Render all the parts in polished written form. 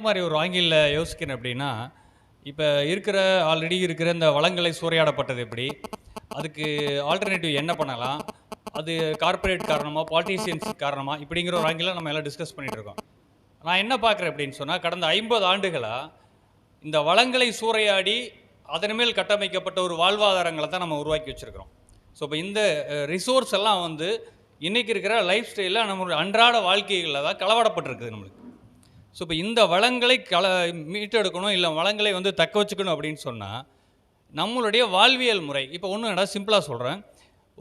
மாதிரி ஒரு ஆங்கில யோசிக்கிறேன் அப்படின்னா, இப்போ ஆல்ரெடி இருக்கிற இந்த வளங்களை சூறையாடப்பட்டது எப்படி, அதுக்கு ஆல்டர்னேட்டிவ் என்ன பண்ணலாம், அது கார்ப்பரேட் காரணமாக, பாலிட்டிஷியன்ஸ் காரணமாக, இப்படிங்கிற ஒரு ஆங்கில நம்ம எல்லாம் டிஸ்கஸ் பண்ணிகிட்டு இருக்கோம். நான் என்ன பார்க்குறேன் அப்படின்னு சொன்னால், கடந்த 50 ஆண்டுகளாக இந்த வளங்களை சூறையாடி அதன் மேல் கட்டமைக்கப்பட்ட ஒரு வாழ்வாதாரங்களை தான் நம்ம உருவாக்கி வச்சுருக்கிறோம். ஸோ இப்போ இந்த ரிசோர்ஸ் எல்லாம் வந்து இன்றைக்கி இருக்கிற லைஃப் ஸ்டைலில் நம்மளுடைய அன்றாட வாழ்க்கைகளில் தான் களவாடப்பட்டிருக்குது நம்மளுக்கு. ஸோ இப்போ இந்த வளங்களை மீட்டெடுக்கணும், இல்லை வளங்களை வந்து தக்க வச்சுக்கணும் அப்படின்னு சொன்னால் நம்மளுடைய வாழ்வியல் முறை. இப்போ ஒன்று சிம்பிளாக சொல்கிறேன்,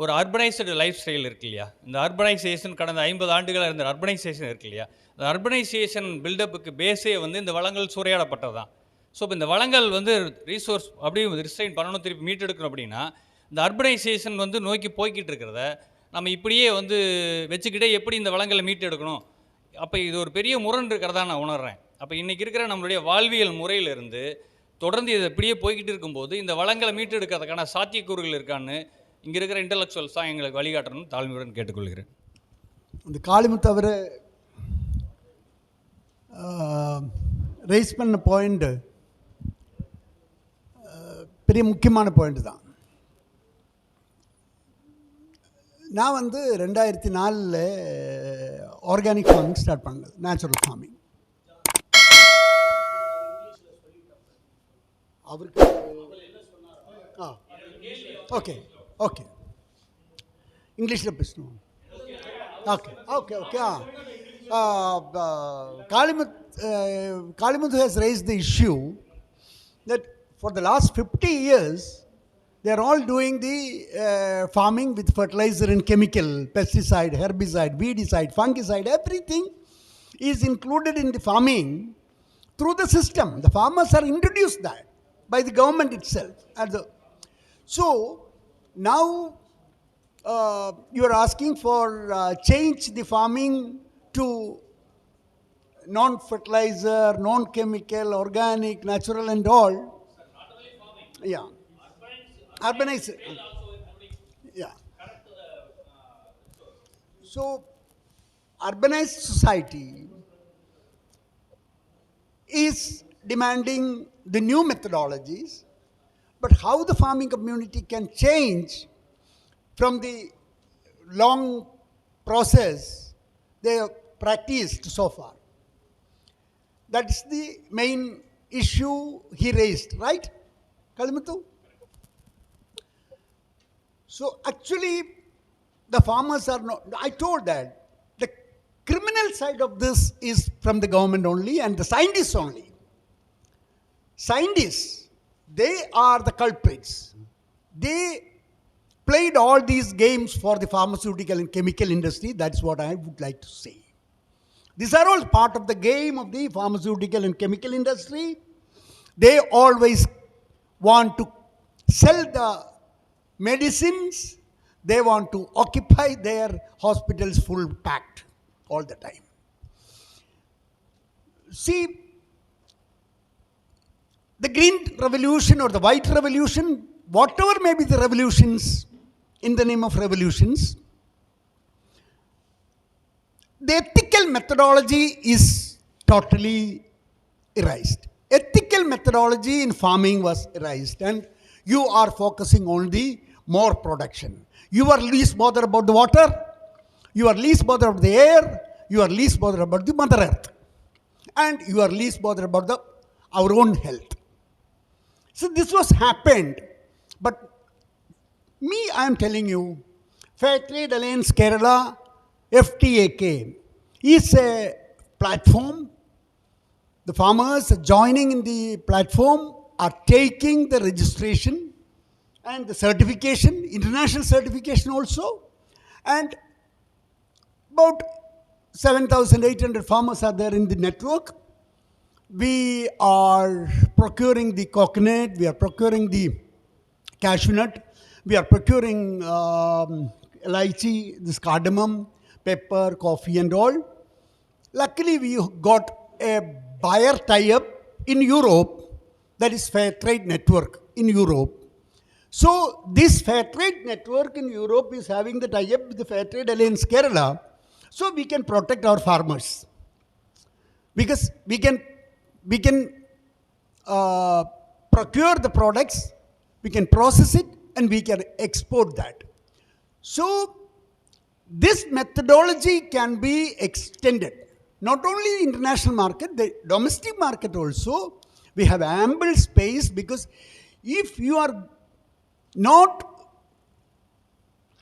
ஒரு அர்பனைஸ்டு லைஃப் ஸ்டைல் இருக்கு இல்லையா, இந்த அர்பனைசேஷன் கடந்த 50 ஆண்டுகளாக இருந்த அர்பனைசேஷன் இருக்கு இல்லையா, இந்த அர்பனைசேஷன் பில்டப்புக்கு பேஸே வந்து இந்த வளங்கள் சூறையாடப்பட்டது தான். ஸோ இப்போ இந்த வளங்கள் வந்து ரீசோர்ஸ் அப்படியே ரிஸ்ட்ரெயின் பண்ணணும், திருப்பி மீட்டெடுக்கணும் அப்படின்னா இந்த அர்பனைசேஷன் வந்து நோக்கி போய்கிட்டு இருக்கிறத நம்ம இப்படியே வந்து வச்சுக்கிட்டே எப்படி இந்த வளங்களை மீட்டெடுக்கணும், அப்போ இது ஒரு பெரிய முரண் இருக்கிறதா நான் உணர்கிறேன். அப்போ இன்றைக்கி இருக்கிற நம்மளுடைய வாழ்வியல் முறையிலிருந்து தொடர்ந்து இதை இப்படியே போய்கிட்டு இருக்கும்போது இந்த வளங்களை மீட்டெடுக்கிறதுக்கான சாத்தியக்கூறுகள் இருக்கான்னு இங்கே இருக்கிற இன்டலெக்சுவல்ஸ் தான் எங்களுக்கு வழிகாட்டணும்னு தாழ்மையுடன் கேட்டுக்கொள்கிறேன். இந்த காளிமுத்து அவர் ரைஸ் பண்ண பாயிண்ட்டு பெரிய முக்கியமான பாயிண்ட் தான். நான் வந்து 2004 ஆர்கானிக் ஃபார்மிங் ஸ்டார்ட் பண்ணது, நேச்சுரல் ஃபார்மிங். அவருக்கு ஓகே ஓகே இங்கிலீஷில் பேசணும். Okay okay okay Kalimuth has raised the issue that for the last 50 years they are all doing the farming with fertilizer and chemical, pesticide, herbicide, weedicide, fungicide, everything is included in the farming through the system. The farmers are introduced that by the government itself. So now you are asking for change the farming to non-fertilizer, non-chemical, organic, natural and all. Not only farming. Yeah. Urbanized. Yeah. So urbanized society is demanding the new methodologies, but how the farming community can change from the long process they have practiced so far. That's the main issue he raised, right, Kalimuthu? So actually the farmers are not, I told that the criminal side of this is from the government only and the scientists only. Scientists, they are the culprits. They played all these games for the pharmaceutical and chemical industry. That's what I would like to say. These are all part of the game of the pharmaceutical and chemical industry. They always want to sell the medicines. They want to occupy their hospitals full packed all the time. See, the green revolution or the white revolution, whatever may be the revolutions, in the name of revolutions, the ethical methodology is totally erased. Ethical methodology in farming was erased, and you are focusing on the more production. You are least bothered about the water, you are least bothered about the air, you are least bothered about the Mother Earth, and you are least bothered about our own health. So this was happened, but I am telling you, Fair Trade Alliance Kerala, FTAK, is a platform. The farmers joining in the platform are taking the registration and the certification, international certification also, and about 7,800 farmers are there in the network. We are procuring the coconut, we are procuring the cashew nut, we are procuring lychee, this cardamom, pepper, coffee and all. Luckily we got a buyer tie-up in Europe, that is Fair Trade Network in Europe. So this Fair Trade Network in Europe is having the tie-up with the Fair Trade Alliance Kerala, so we can protect our farmers. Because we can we can procure the products, we can process it, and we can export that. So this methodology can be extended, not only the international market, the domestic market also. We have ample space, because if you are not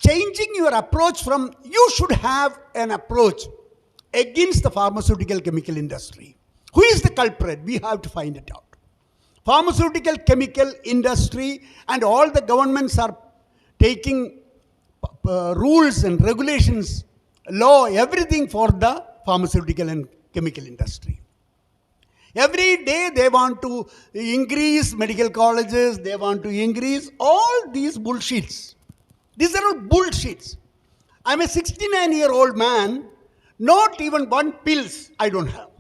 changing your approach from, you should have an approach against the pharmaceutical chemical industry. Who is the culprit? We have to find it out. Pharmaceutical chemical industry and all the governments are taking rules and regulations, law, everything for the pharmaceutical and chemical industry. Every day they want to increase medical colleges, they want to increase all these bullshits. These are all bullshits. I'm a 69-year-old man, not even one pills I don't have.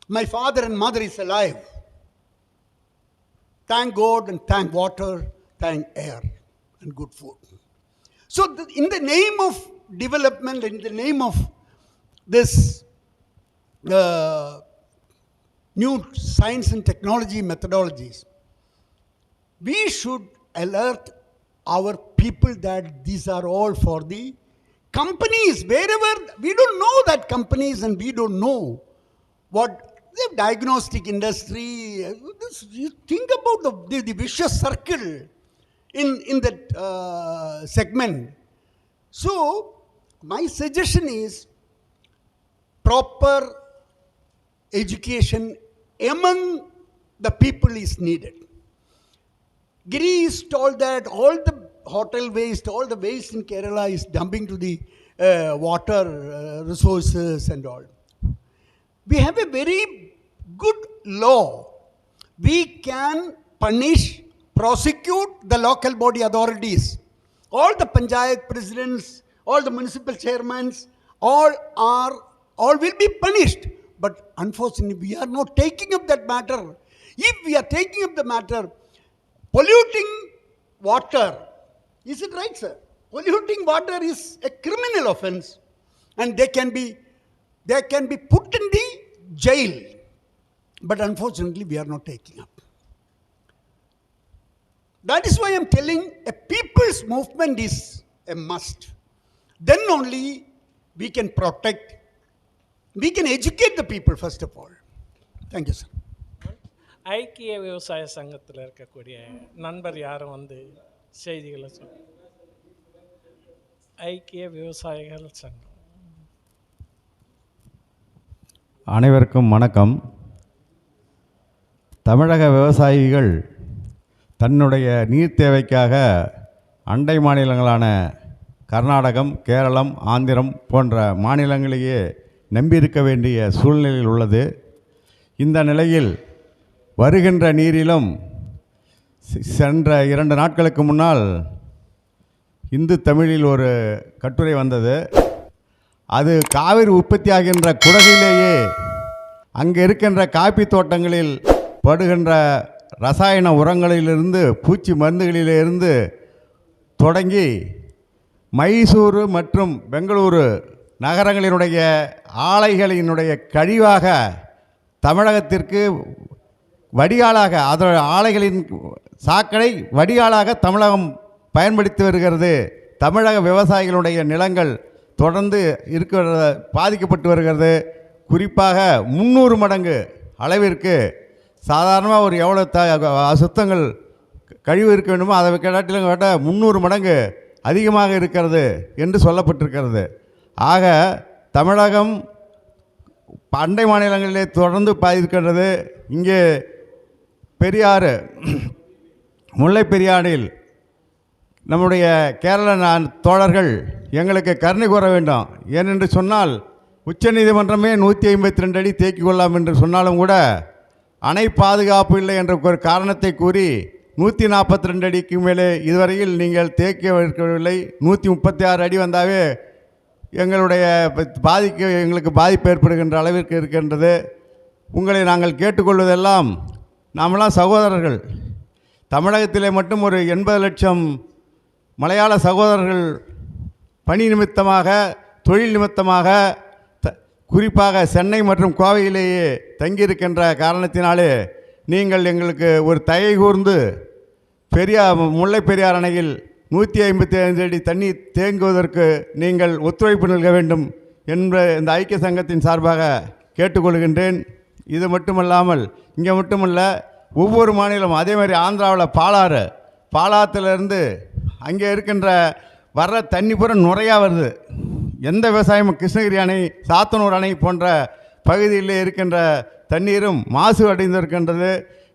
My father and mother is alive. Thank God and thank water, thank air and good food. So in the name of development, in the name of this new science and technology methodologies, we should alert our people that these are all for the companies. Wherever, we don't know that companies, and we don't know what the diagnostic industry, you think about the vicious circle in that segment. So my suggestion is proper education among the people is needed. Giri told that all the hotel waste, all the waste in Kerala is dumping to the water resources and all. We have a very good law. We can punish, prosecute the local body authorities. All the panchayat presidents, all the municipal chairmen, all will be punished. But unfortunately, we are not taking up that matter. If we are taking up the matter, polluting water, is it right, sir? Polluting water is a criminal offense, and they can be put in the jail. But unfortunately, we are not taking up. That is why I am telling, a people's movement is a must. Then only we can protect, we can educate the people first of all. Thank you, sir. ஐக்கிய விவசாய சங்கத்தில் இருக்கக்கூடிய நண்பர் யாரும் வந்து செய்திகளை சொல்ல. ஐக்கிய விவசாயிகள் சங்கம். அனைவருக்கும் வணக்கம். தமிழக விவசாயிகள் தன்னுடைய நீர் தேவைக்காக அண்டை மாநிலங்களான கர்நாடகம், கேரளம், ஆந்திரம் போன்ற மாநிலங்களையே நம்பியிருக்க வேண்டிய சூழ்நிலையில் உள்ளது. இந்த நிலையில் வருகின்ற நீரிலும் சென்ற 2 நாட்களுக்கு முன்னால் இந்து தமிழில் ஒரு கட்டுரை வந்தது. அது காவிரி உற்பத்தியாகின்ற குடகிலேயே அங்கே இருக்கின்ற காப்பி தோட்டங்களில் படுகின்ற ரசாயன உரங்களிலிருந்து, பூச்சி மருந்துகளிலிருந்து தொடங்கி மைசூரு மற்றும் பெங்களூரு நகரங்களினுடைய ஆலைகளினுடைய கழிவாக தமிழகத்திற்கு வடிகாலாக, அதோட ஆலைகளின் சாக்கடை வடிகாலாக தமிழகம் பயன்படுத்தி வருகிறது. தமிழக விவசாயிகளுடைய நிலங்கள் தொடர்ந்து பாதிக்கப்பட்டு வருகிறது. குறிப்பாக 300 மடங்கு அளவிற்கு சாதாரணமாக ஒரு எவ்வளோ அசுத்தங்கள் கழிவு இருக்க வேண்டுமோ அதை காட்டிலும் 300 மடங்கு அதிகமாக இருக்கிறது என்று சொல்லப்பட்டிருக்கிறது. ஆக தமிழகம் அண்டை மாநிலங்களிலே தொடர்ந்து பாதிக்கின்றது. இங்கே பெரியாறு, முல்லை பெரியாறில் நம்முடைய கேரள தோழர்கள் எங்களுக்கு கருணை கூற வேண்டும். ஏனென்று சொன்னால் உச்சநீதிமன்றமே 152 அடி தேக்கிக் கொள்ளலாம் என்று சொன்னாலும் கூட அணை பாதுகாப்பு இல்லை என்ற ஒரு காரணத்தை கூறி 142 அடிக்கு மேலே இதுவரையில் நீங்கள் தேக்கி வைக்கவில்லை. 136 அடி வந்தாவே எங்களுக்கு பாதிப்பு ஏற்படுகின்ற அளவிற்கு இருக்கின்றது. உங்களை நாங்கள் கேட்டுக்கொள்வதெல்லாம், நாமெல்லாம் சகோதரர்கள். தமிழகத்திலே மட்டும் ஒரு 80 லட்சம் மலையாள சகோதரர்கள் பணி நிமித்தமாக, தொழில் நிமித்தமாக குறிப்பாக சென்னை மற்றும் கோவையிலேயே தங்கியிருக்கின்ற காரணத்தினாலே நீங்கள் எங்களுக்கு ஒரு தயை கூர்ந்து முல்லை பெரியார் அணையில் 155 அடி தண்ணீர் தேங்குவதற்கு நீங்கள் ஒத்துழைப்பு நல்க வேண்டும் என்ற இந்த ஐக்கிய சங்கத்தின் சார்பாக கேட்டுக்கொள்கின்றேன். இது மட்டுமல்லாமல் இங்கே மட்டுமல்ல, ஒவ்வொரு மாநிலம் அதே மாதிரி ஆந்திராவில் பாலாத்திலிருந்து அங்கே இருக்கின்ற வர்ற தண்ணி பூரா நுரையாக வருது. எந்த விவசாயமும் கிருஷ்ணகிரி அணை, சாத்தனூர் அணை போன்ற பகுதியில் இருக்கின்ற தண்ணீரும் மாசு அடைந்திருக்கின்றது.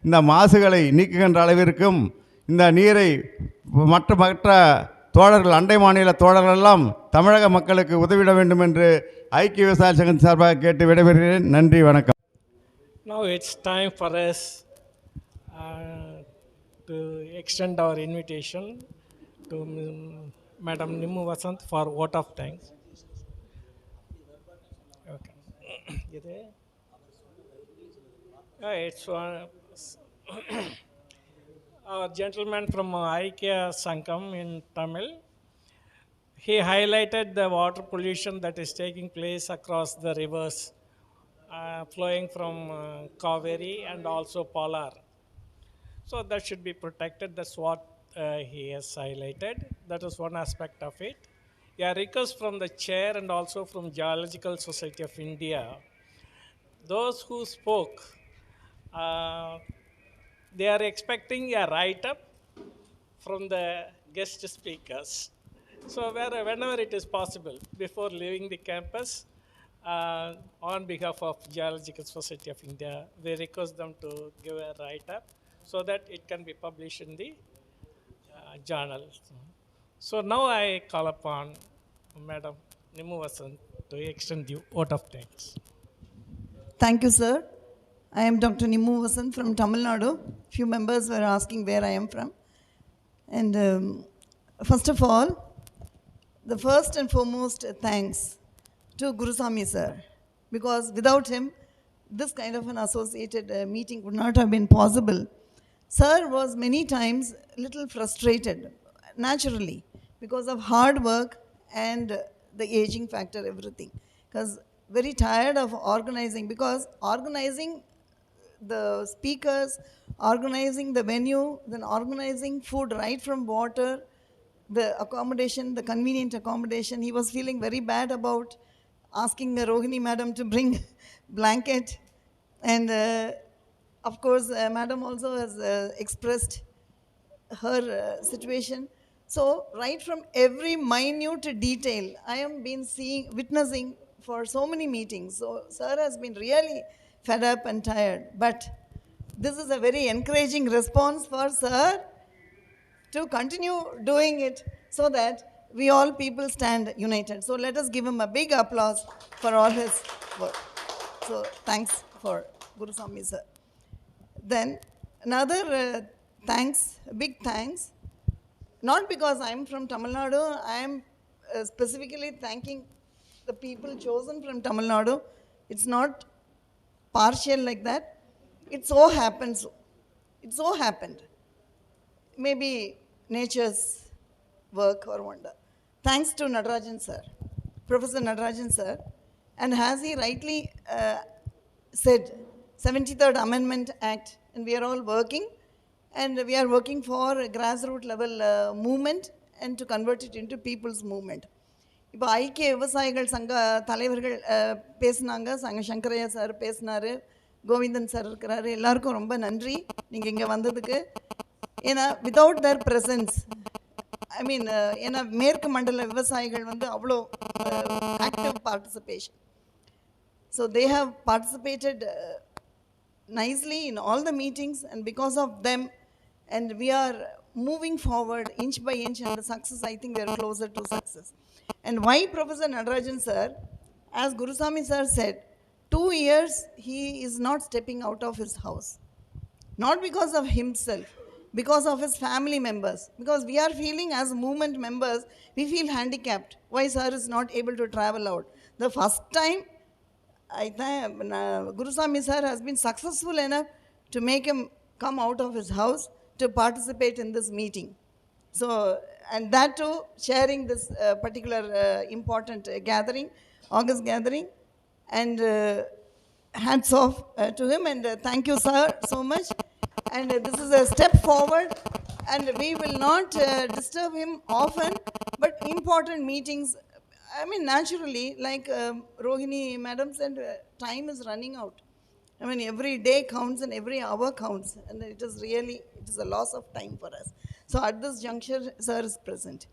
இந்த மாசுகளை நீக்குகின்ற அளவிற்கும் இந்த நீரை மற்ற தோழர்கள், அண்டை மாநில தோழர்களெல்லாம் தமிழக மக்களுக்கு உதவிட வேண்டும் என்று ஐக்கிய விவசாய சங்கத்தின் சார்பாக கேட்டு விடைபெறுகிறேன். நன்றி, வணக்கம். Now it's time for us to extend our invitation to Madam Nimmu Vasant for vote of thanks. Okay. It's our gentleman from IKEA Sangam in Tamil. He highlighted the water pollution that is taking place across the rivers flowing from Kaveri and also Polar. So that should be protected. That's what he has highlighted. That is one aspect of it. A request from the chair and also from Geological Society of India. Those who spoke, they are expecting a write-up from the guest speakers. So whenever it is possible, before leaving the campus, on behalf of Geological Society of India, we request them to give a write-up so that it can be published in the journal. So now I call upon Madam Nimmu Vasant to extend the vote of thanks. Thank you, sir. I am Dr. Nimmu Vasant from Tamil Nadu. Few members were asking where I am from. And first of all, the first and foremost thanks to Gurusamy sir, because without him, this kind of an associated meeting would not have been possible. Sir was many times a little frustrated, naturally, because of hard work and the aging factor, everything. Because very tired of organizing, because organizing the speakers, organizing the venue, then organizing food right from water, the accommodation, the convenient accommodation. He was feeling very bad about asking Rohini madam to bring blanket. And of course, madam also has expressed her situation. So right from every minute detail, I am been witnessing for so many meetings. So sir has been really fed up and tired. But this is a very encouraging response for sir to continue doing it so that we all people stand united. So let us give him a big applause for all his work. So thanks for Gurusamy sir. Then another thanks, big thanks, not because I am from Tamil Nadu, I am specifically thanking the people chosen from Tamil Nadu. It's not partial like that. It so happened. Maybe nature's work or wonder. Thanks to Natarajan sir, Professor Natarajan sir, and as he rightly said, 73rd Amendment Act, and we are all working, and we are working for a grassroots level movement and to convert it into people's movement. இப்போ ஐக்கிய விவசாயிகள் சங்க தலைவர்கள் பேசினாங்க, Sankaraiah sir பேசினார், Govindan sir இருக்கிறாரு, எல்லாருக்கும் ரொம்ப நன்றி நீங்கள் இங்கே வந்ததுக்கு. ஏன்னா வித்தவுட் தேர் ப்ரெசன்ஸ், ஐ மீன் ஏன்னா மேற்கு மண்டல விவசாயிகள் வந்து அவ்வளோ active participation. So they have participated nicely in all the meetings, and because of them, and we are moving forward inch by inch, and the success, I think we are closer to success. And why Professor Natarajan sir, as Gurusamy sir said, 2 years he is not stepping out of his house, not because of himself, because of his family members, because we are feeling as movement members, we feel handicapped. Why sir is not able to travel out? The first time I think Gurusamy sir has been successful enough to make him come out of his house to participate in this meeting. So, and that too, sharing this particular important gathering, August gathering. And hats off to him, and thank you, sir, so much. And this is a step forward, and we will not disturb him often, but important meetings, I mean, naturally, like Rohini madam said, time is running out. I mean, every day counts and every hour counts, and it is really, it is a loss of time for us. So at this juncture, sir is present.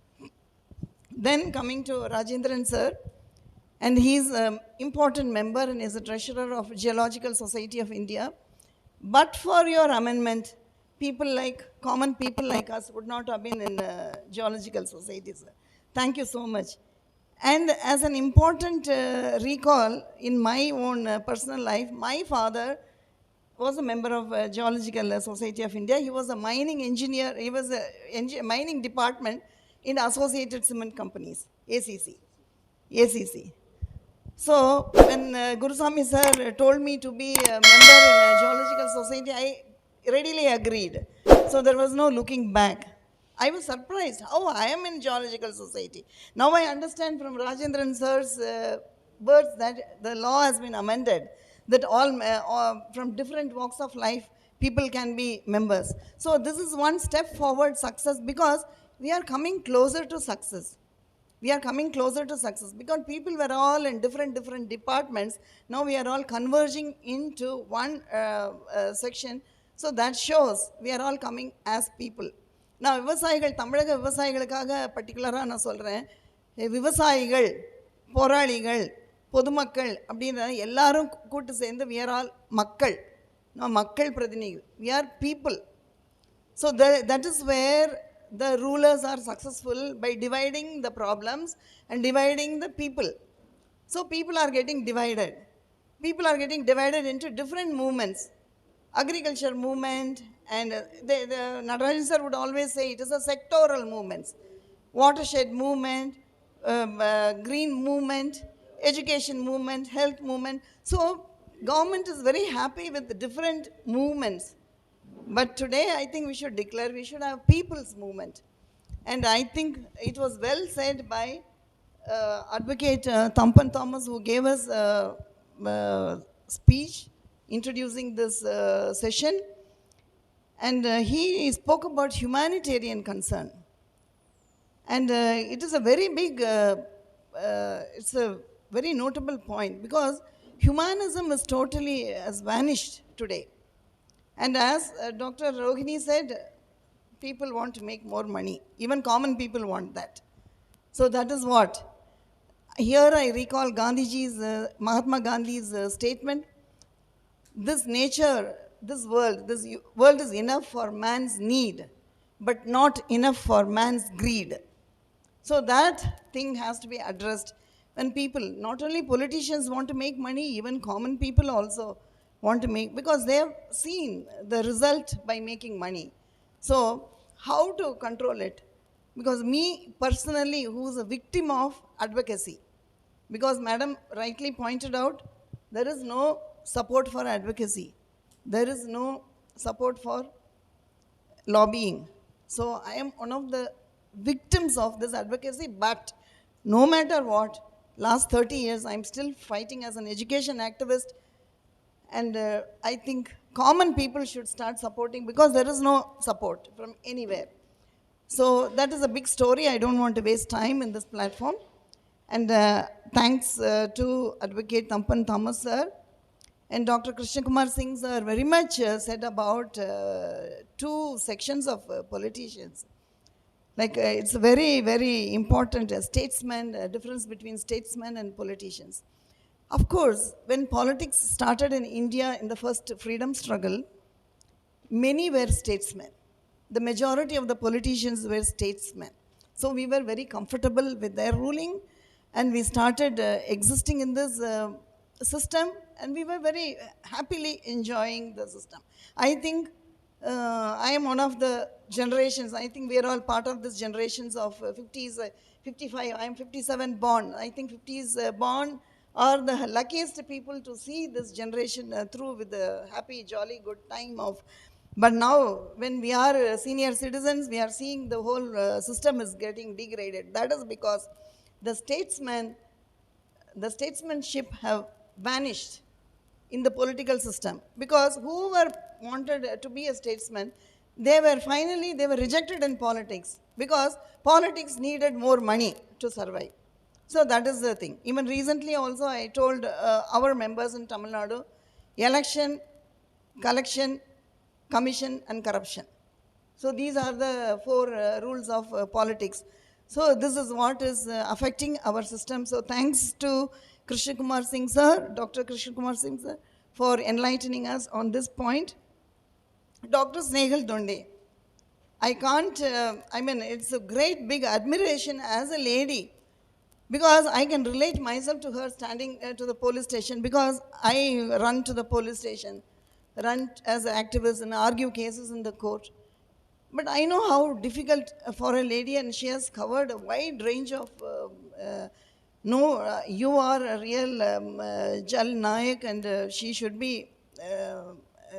Then coming to Rajendran sir, and he is an important member and is a treasurer of Geological Society of India. But for your amendment, people like, common people like us would not have been in Geological Society, sir. Thank you so much. And as an important recall in my own personal life, my father was a member of Geological Society of India. He was a mining engineer. He was a mining department in Associated Cement Companies, ACC. ACC. So when Gurusamy sir told me to be a member in a Geological Society, I readily agreed. So there was no looking back. I was surprised how I am in Geological Society. Now I understand from Rajendran sir's words that the law has been amended, that all from different walks of life, people can be members. So this is one step forward success, because we are coming closer to success. We are coming closer to success because people were all in different departments. Now we are all converging into one section. So that shows we are all coming as people. Now விவசாயிகள், தமிழக விவசாயிகளுக்காக பர்டிகுலராக நான் சொல்கிறேன், விவசாயிகள், போராளிகள், பொதுமக்கள் அப்படின்ற எல்லாரும் கூட்டு சேர்ந்து we are all மக்கள். நான் மக்கள் பிரதிநிதிகள். We are people. So that is where the rulers are successful, by dividing the problems and dividing the people. So people are getting divided. People are getting divided into different movements. Agriculture movement, and the Natarajan sir would always say it is a sectoral movement. Watershed movement, green movement, education movement, health movement. So government is very happy with the different movements. But today I think we should declare we should have people's movement. And I think it was well said by Advocate Thampan Thomas, who gave us a speech introducing this session. And he spoke about humanitarian concern. And it is a very big, it's a very notable point, because humanism is totally has vanished today. And as Dr. Rohini said, people want to make more money. Even common people want that. So that is what. Here I recall Gandhiji's, Mahatma Gandhi's statement, this nature, this world is enough for man's need, but not enough for man's greed. So that thing has to be addressed. When people, not only politicians want to make money, even common people also want to make, because they have seen the result by making money. So how to control it? Because me personally, who is a victim of advocacy, because madam rightly pointed out, there is no support for advocacy. There is no support for lobbying. So I am one of the victims of this advocacy, but no matter what, last 30 years I'm still fighting as an education activist. And I think common people should start supporting, because there is no support from anywhere. So that is a big story. I don't want to waste time in this platform. And thanks to Advocate Thampan Thomas sir and Dr. Krishna Kumar Singh sir very much said about two sections of politicians. Like it's very, very important, statesmen, difference between statesmen and politicians. Of course, when politics started in India in the first freedom struggle, many were statesmen. The majority of the politicians were statesmen. So we were very comfortable with their ruling, and we started existing in this system, and we were very happily enjoying the system. I think I am one of the generations, I think we are all part of this generations of 50s, 55, I am 57 born. I think 50s born are the luckiest people to see this generation through with a happy, jolly, good time of. But now, when we are senior citizens, we are seeing the whole system is getting degraded. That is because the statesmanship have vanished in the political system, because whoever wanted to be a statesman, they were rejected in politics, because politics needed more money to survive. So that is the thing. Even recently also I told our members in Tamil Nadu, election, collection, commission and corruption. So these are the four rules of politics. So this is what is affecting our system. So thanks to Krishna Kumar Singh sir, Dr. Krishna Kumar Singh sir, for enlightening us on this point. Dr. Snehal Donde, I can't, it's a great big admiration as a lady, because I can relate myself to her standing to the police station, because I run to the police station, run as an activist and argue cases in the court. But I know how difficult for a lady, and she has covered a wide range of. You are a real Jal Nayak, and she should be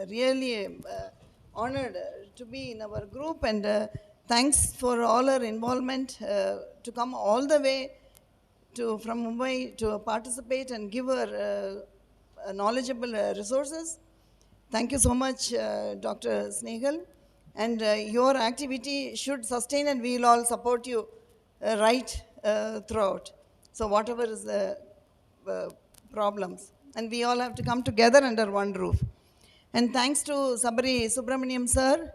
really honored to be in our group. And thanks for all her involvement to come all the way from Mumbai to participate and give her knowledgeable resources. Thank you so much, Dr. Snehal. And your activity should sustain, and we will all support you throughout. So whatever is the problems, and we all have to come together under one roof. And thanks to Sabari Subramaniam sir,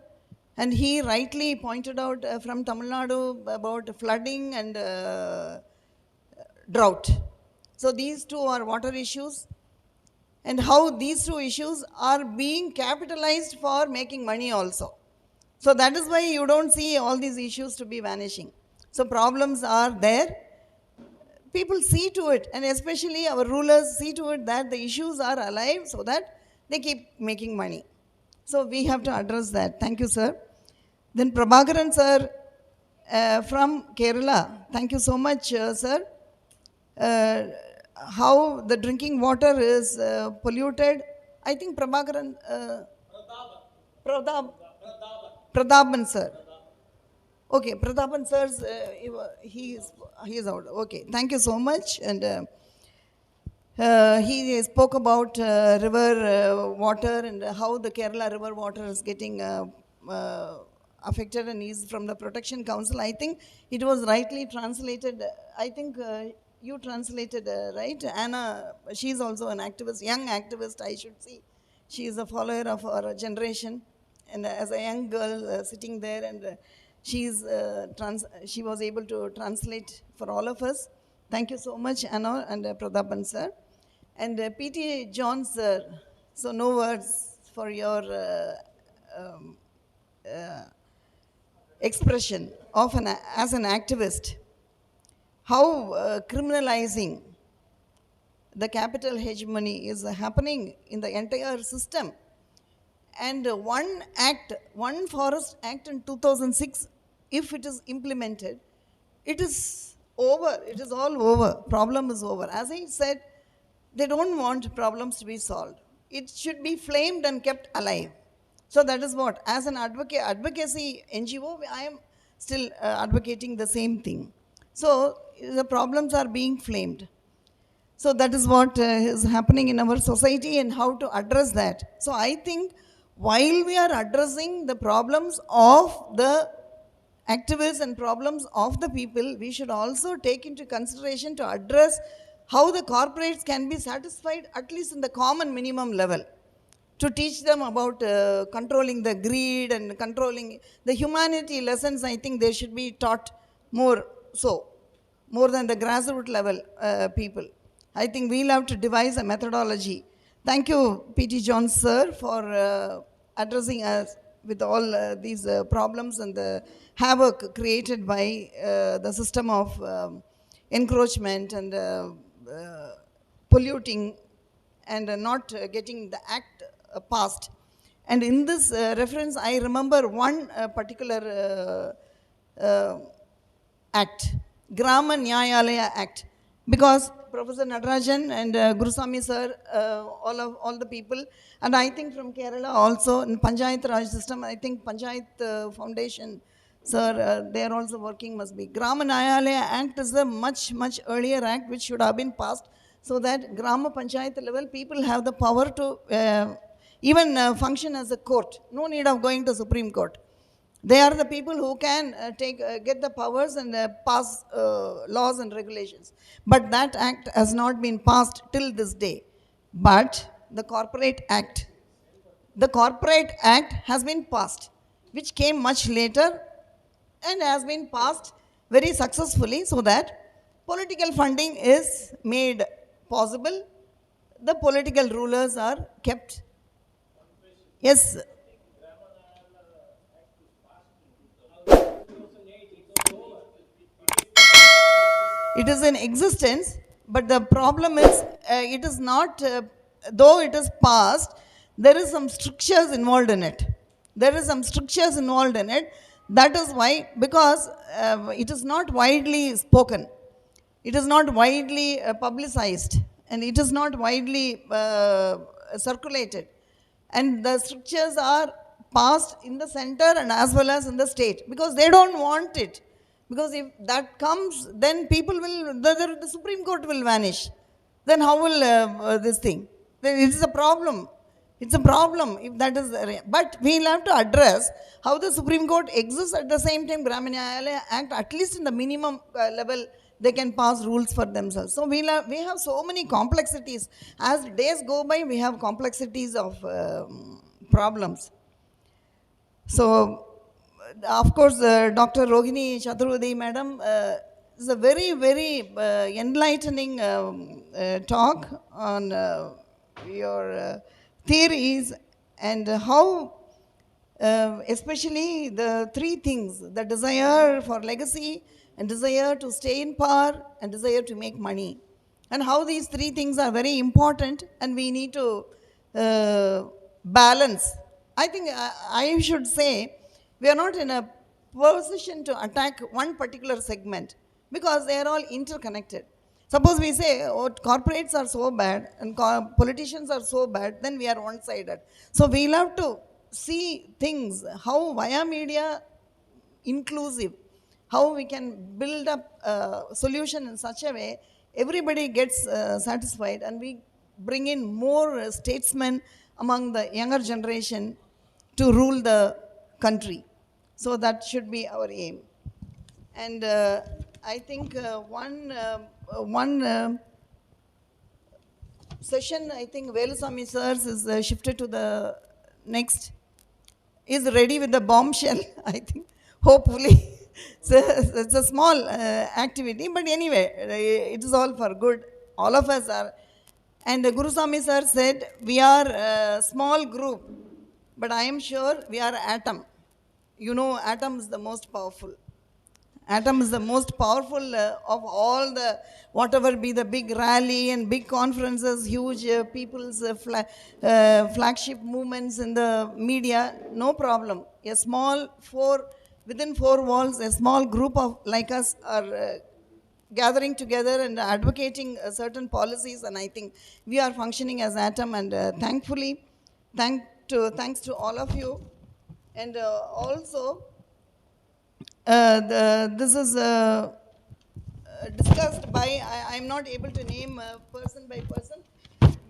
and he rightly pointed out from Tamil Nadu about flooding and drought. So these two are water issues, and how these two issues are being capitalized for making money also. So that is why you don't see all these issues to be vanishing. So problems are there. People see to it, and especially our rulers see to it that the issues are alive, so that they keep making money. So we have to address that. Thank you, sir. Then Prabhakaran sir from Kerala. Thank you so much, sir. How the drinking water is polluted. I think Prabhakaran... Prathapan sir. Okay, Prathapan sir, he is out. Okay, thank you so much. And he spoke about river water and how the Kerala river water is getting affected, and he's from the Protection Council. I think it was rightly translated. I think you translated, right? Anna, she's also an activist, young activist, I should say. She is a follower of our generation. And as a young girl sitting there, and she was able to translate for all of us. Thank you so much, Anna and Prathapan sir. And P.T. John sir, so no words for your expression of as an activist. How criminalizing the capital hegemony is happening in the entire system. And one forest act in 2006, if it is implemented, it is over. It is all over. Problem is over. As I said, they don't want problems to be solved. It should be flamed and kept alive. So that is what, as an advocacy NGO, I am still advocating the same thing. So the problems are being flamed. So that is what is happening in our society, and how to address that. So I think while we are addressing the problems of the activists and problems of the people, we should also take into consideration to address how the corporates can be satisfied, at least in the common minimum level, to teach them about controlling the greed and controlling the humanity lessons. I think they should be taught more than the grassroots level people. I think we'll have to devise a methodology. Thank you, P.T. John sir, for addressing us with all these problems and the havoc created by the system of encroachment and polluting and not getting the act passed. And in this reference, I remember one particular act, Grama Nyayalaya Act, because Professor Natarajan and Gurusamy sir, all the people, and I think from Kerala also, in Panchayat Raj system, I think Panchayat Foundation, sir, they are also working, must be. Grama Nyayalaya Act is a much earlier act which should have been passed so that Grama Panchayat level people have the power to even function as a court. No need of going to Supreme Court. They are the people who can get the powers and pass laws and regulations. But that act has not been passed till this day. But the Corporate Act has been passed, which came much later and has been passed very successfully, so that political funding is made possible. The political rulers are kept. Yes. It is in existence, but the problem is it is not, though it is passed, there is some strictures involved in it. That is why, because it is not widely spoken, it is not widely publicized, and it is not widely circulated. And the strictures are passed in the center and as well as in the state, because they don't want it. Because if that comes, then people will, the Supreme Court will vanish. Then how will this thing? Then it is a problem. It's a problem if that is, but we'll have to address how the Supreme Court exists at the same time. Brahmanyalaya Act, at least in the minimum level, they can pass rules for themselves. So we have so many complexities. As days go by, we have complexities of problems. So, of course, Dr. Rohini Chaturvedi madam is a very, very enlightening talk on your theories and how, especially the three things, the desire for legacy and desire to stay in power and desire to make money, and how these three things are very important and we need to balance. I think I should say we are not in a position to attack one particular segment because they are all interconnected. Suppose we say, oh, corporates are so bad and politicians are so bad, then we are one-sided. So we'll have to see things, how via media inclusive, how we can build up a solution in such a way everybody gets satisfied and we bring in more statesmen among the younger generation to rule the country. So that should be our aim. And I think one session, I think Velusamy sirs is shifted to the next, is ready with the bombshell, I think, hopefully. So it's a small activity, but anyway, it is all for good. All of us are. And Gurusamy sir said, we are a small group, but I am sure we are atom. You know, atom is the most powerful. Atom is the most powerful of all the, whatever be the big rally and big conferences, huge people's flagship movements in the media, no problem. A small within four walls, a small group of like us are gathering together and advocating certain policies, and I think we are functioning as atom, and thankfully, thanks to all of you. And also, this is discussed by, I'm not able to name person by person,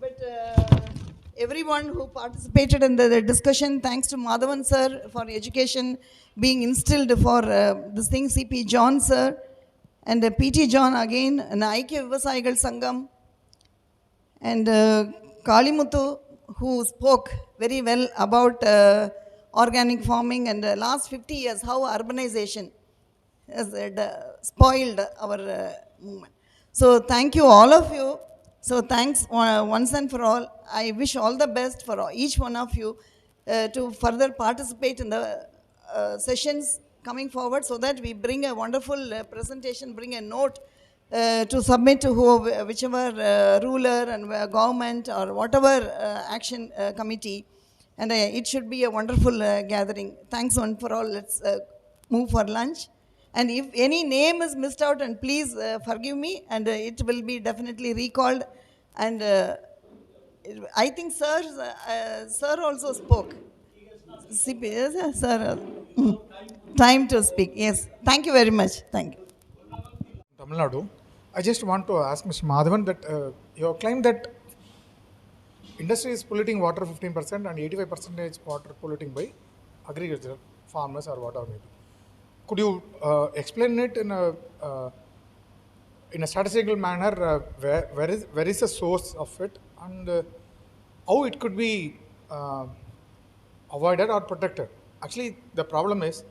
but everyone who participated in the discussion, thanks to Madhavan sir for education being instilled for this thing, CP John sir, and PT John again, and Aikya Vivasaigal Sangam, and Kalimuthu, who spoke very well about organic farming and last 50 years, how urbanization has spoiled our movement. So thank you all of you. So thanks once and for all. I wish all the best for each one of you to further participate in the sessions coming forward, so that we bring a wonderful presentation, bring a note to submit to whichever ruler and government or whatever action committee, and it should be a wonderful gathering. Thanks one for all. Let's move for lunch. And if any name is missed out, and please forgive me, and it will be definitely recalled. And I think sir also spoke. CP, sir, time to speak. Yes. Thank you very much. Thank you. Tamil Nadu. I just want to ask Mr. Madhavan that you claim that industry is polluting water 15% and 85% water polluting by agricultural farmers or whatever maybe. Could you explain it in a statistical manner where is the source of it and how it could be avoided or protected? Actually, the problem is,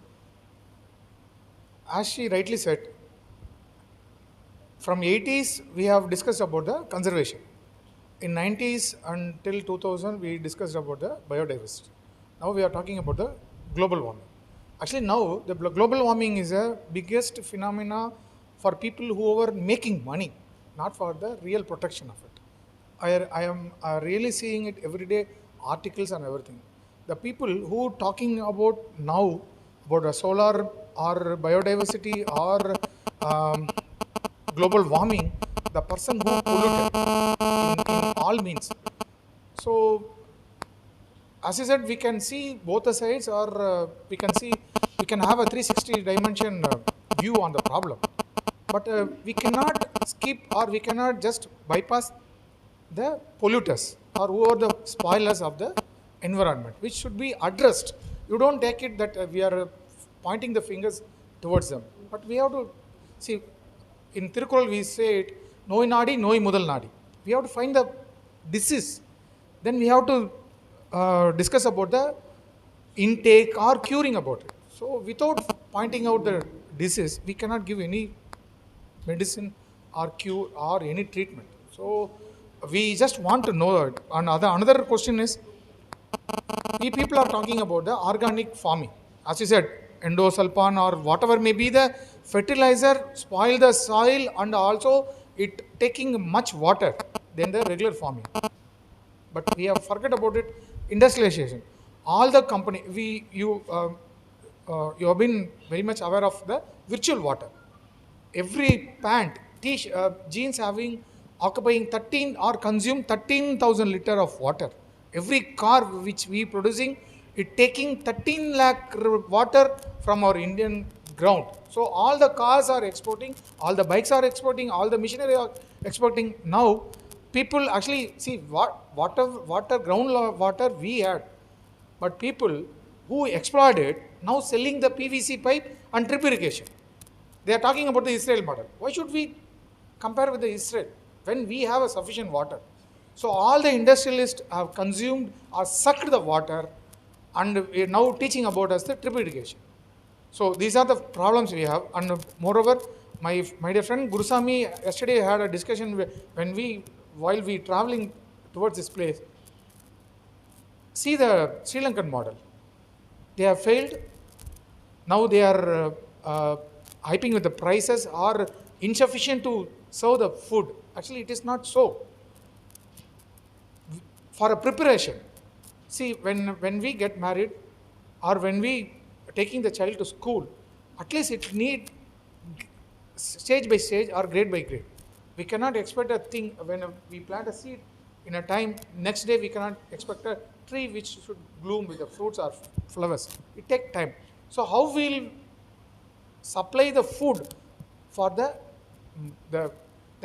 as she rightly said, from 80s we have discussed about the conservation. In 90s until 2000 we discussed about the biodiversity. Now we are talking about the global warming. Actually now the global warming is a biggest phenomena for people who are making money, not for the real protection of it. I am really seeing it every day, articles and everything. The people who talking about now about the solar or biodiversity or global warming, the person who polluted in all means. So, as I said, we can see both the sides, or we can have a 360 dimension view on the problem. But we cannot skip or we cannot just bypass the polluters or who are the spoilers of the environment, which should be addressed. You don't take it that we are pointing the fingers towards them, but we have to see. In Tirukkural we say it, Noi Nadi, Noi Mudal Nadi. We have to find the disease. Then we have to discuss about the intake or curing about it. So without pointing out the disease, we cannot give any medicine or cure or any treatment. So we just want to know it. Another question is, we people are talking about the organic farming. As you said, endosulfan or whatever may be the fertilizer spoil the soil and also it taking much water than the regular farming. But we have forget about it, industrialization. All the company, you have been very much aware of the virtual water. Every pant, jeans occupying 13 or consume 13,000 liter of water. Every car which we producing, it taking 13 lakh water from our Indian ground. So all the cars are exporting, all the bikes are exporting, all the machinery are exporting. Now people actually see ground water we had, but people who exploit it now selling the PVC pipe and drip irrigation. They are talking about the Israel model. Why should we compare with the Israel when we have a sufficient water? So all the industrialists have consumed or sucked the water, and we are now teaching about us the drip irrigation. So these are the problems we have. And moreover, my dear friend Gurusamy yesterday had a discussion while we traveling towards this place. See the Sri Lankan model. They have failed. Now they are hyping with the prices are insufficient to serve the food. Actually, it is not so. For a preparation, see, when we get married or when we taking the child to school, at least it need stage by stage or grade by grade. We cannot expect a thing when we plant a seed in a time, next day we cannot expect a tree which should bloom with the fruits or flowers. It takes time. So how we'll supply the food for the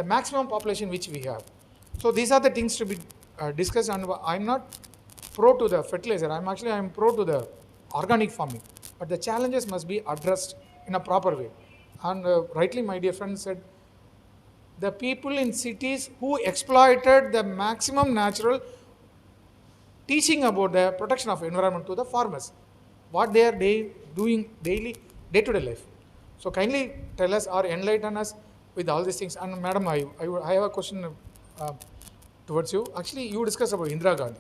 maximum population which we have? So these are the things to be discussed, and I'm not pro to the fertilizer. I'm pro to the organic farming. But the challenges must be addressed in a proper way. And rightly my dear friend said, the people in cities who exploited the maximum natural, teaching about the protection of environment to the farmers, what they are doing daily, day-to-day life. So kindly tell us or enlighten us with all these things. And madam, I have a question towards you. Actually, you discussed about Indira Gandhi.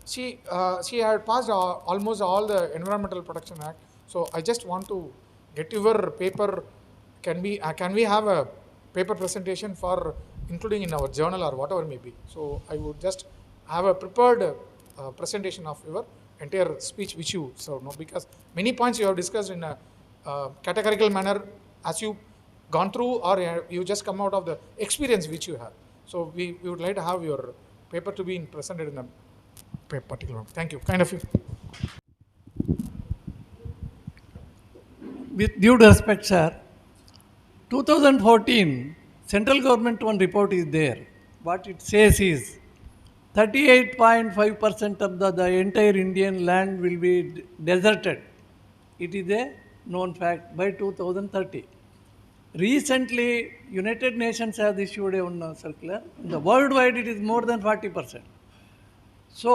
She had passed almost all the Environmental Protection Act. So I just want to get your paper. Can we have a paper presentation for including in our journal or whatever may be? So I would just have a prepared presentation of your entire speech which you serve, because many points you have discussed in a categorical manner as you gone through, or you just come out of the experience which you have. So we would like to have your paper to be presented in a particular one. Thank you. Kind of you. With due respect, sir, 2014 central government one report is there. What it says is 38.5% of the entire Indian land will be deserted. It is a known fact by 2030. Recently, United Nations has issued a one circular. In the worldwide, it is more than 40%. So,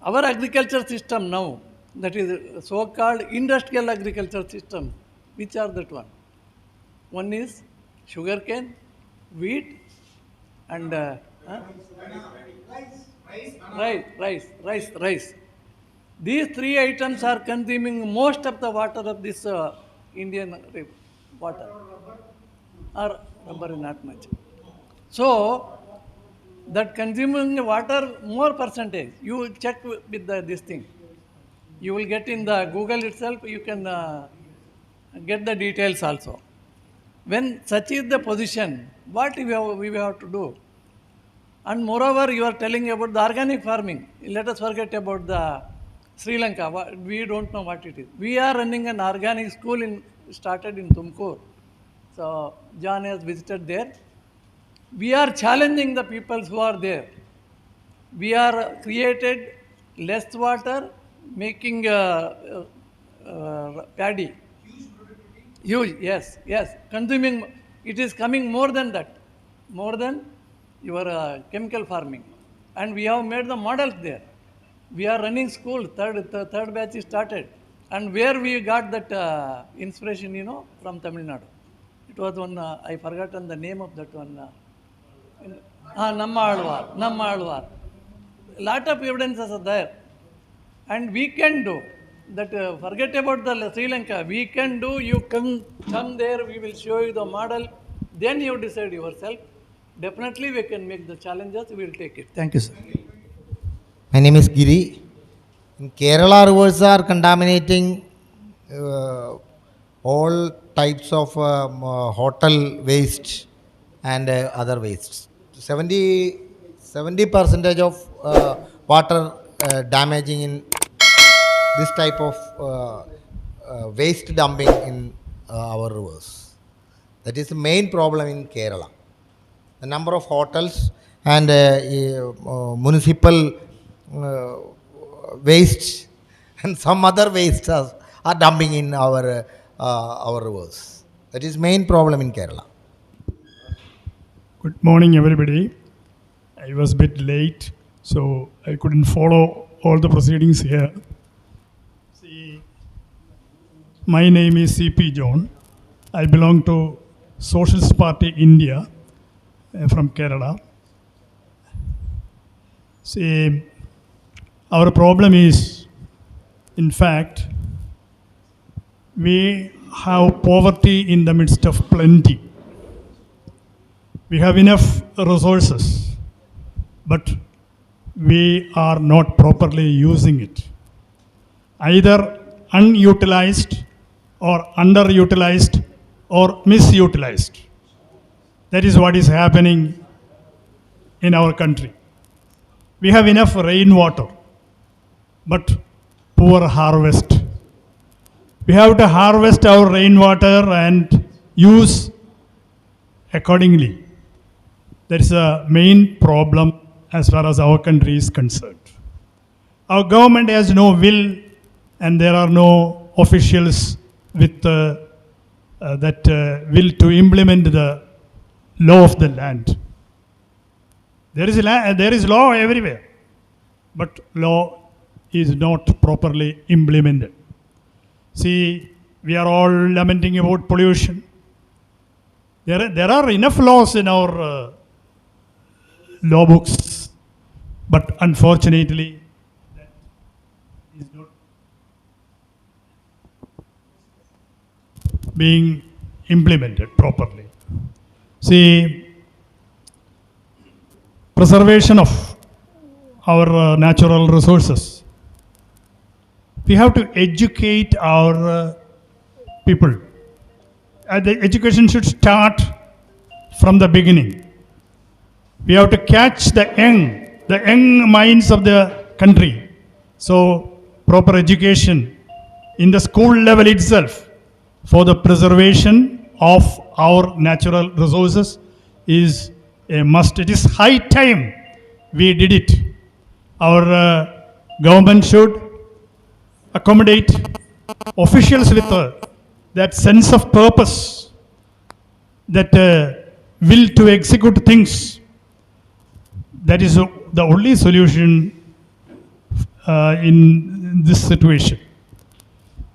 our agriculture system now, that is so-called industrial agriculture system, which are that one? One is sugarcane, wheat, and rice. These three items are consuming most of the water of this Indian water. Or rubber not much. So, that consuming water more percentage. You check with this thing. You will get in the Google itself, you can get the details also. When such is the position, what we have to do? And moreover, you are telling about the organic farming. Let us forget about the Sri Lanka. We don't know what it is. We are running an organic school started in Tumkur. So John has visited there. We are challenging the people who are there. We are created less water, making paddy. Huge, yes. Consuming, it is coming more than that, more than your chemical farming. And we have made the models there. We are running school, third batch is started. And where we got that inspiration, from Tamil Nadu. It was one, I forgotten the name of that one. Namma. Lot of evidences are there. And we can do that. Forget about the Sri Lanka. We can do. You come there. We will show you the model. Then you decide yourself. Definitely, we can make the challenges. We will take it. Thank you, sir. My name is Giri. In Kerala, rivers are contaminating all types of hotel waste and other wastes. 70% of water damaging in this type of waste dumping in our rivers. That is the main problem in Kerala. The number of hotels and municipal waste and some other wastes are dumping in our rivers. That is main problem in Kerala. Good morning, everybody. I was a bit late, so I couldn't follow all the proceedings here. See, my name is C.P. John. I belong to Socialist Party India from Kerala. See, our problem is, in fact, we have poverty in the midst of plenty. We have enough resources, but we are not properly using it. Either unutilized or underutilized or misutilized. That is what is happening in our country. We have enough rainwater, but poor harvest. We have to harvest our rainwater and use accordingly. That is a main problem as far as our country is concerned. Our government has no will, and there are no officials with that will to implement the law of the land. There is law everywhere, but law is not properly implemented. See, we are all lamenting about pollution. There are enough laws in our law books, but unfortunately, that is not being implemented properly. See, preservation of our natural resources. We have to educate our people. The education should start from the beginning. We have to catch the young minds of the country. So, proper education in the school level itself for the preservation of our natural resources is a must. It is high time we did it. Our government should accommodate officials with that sense of purpose, that will to execute things. That is the only solution in this situation.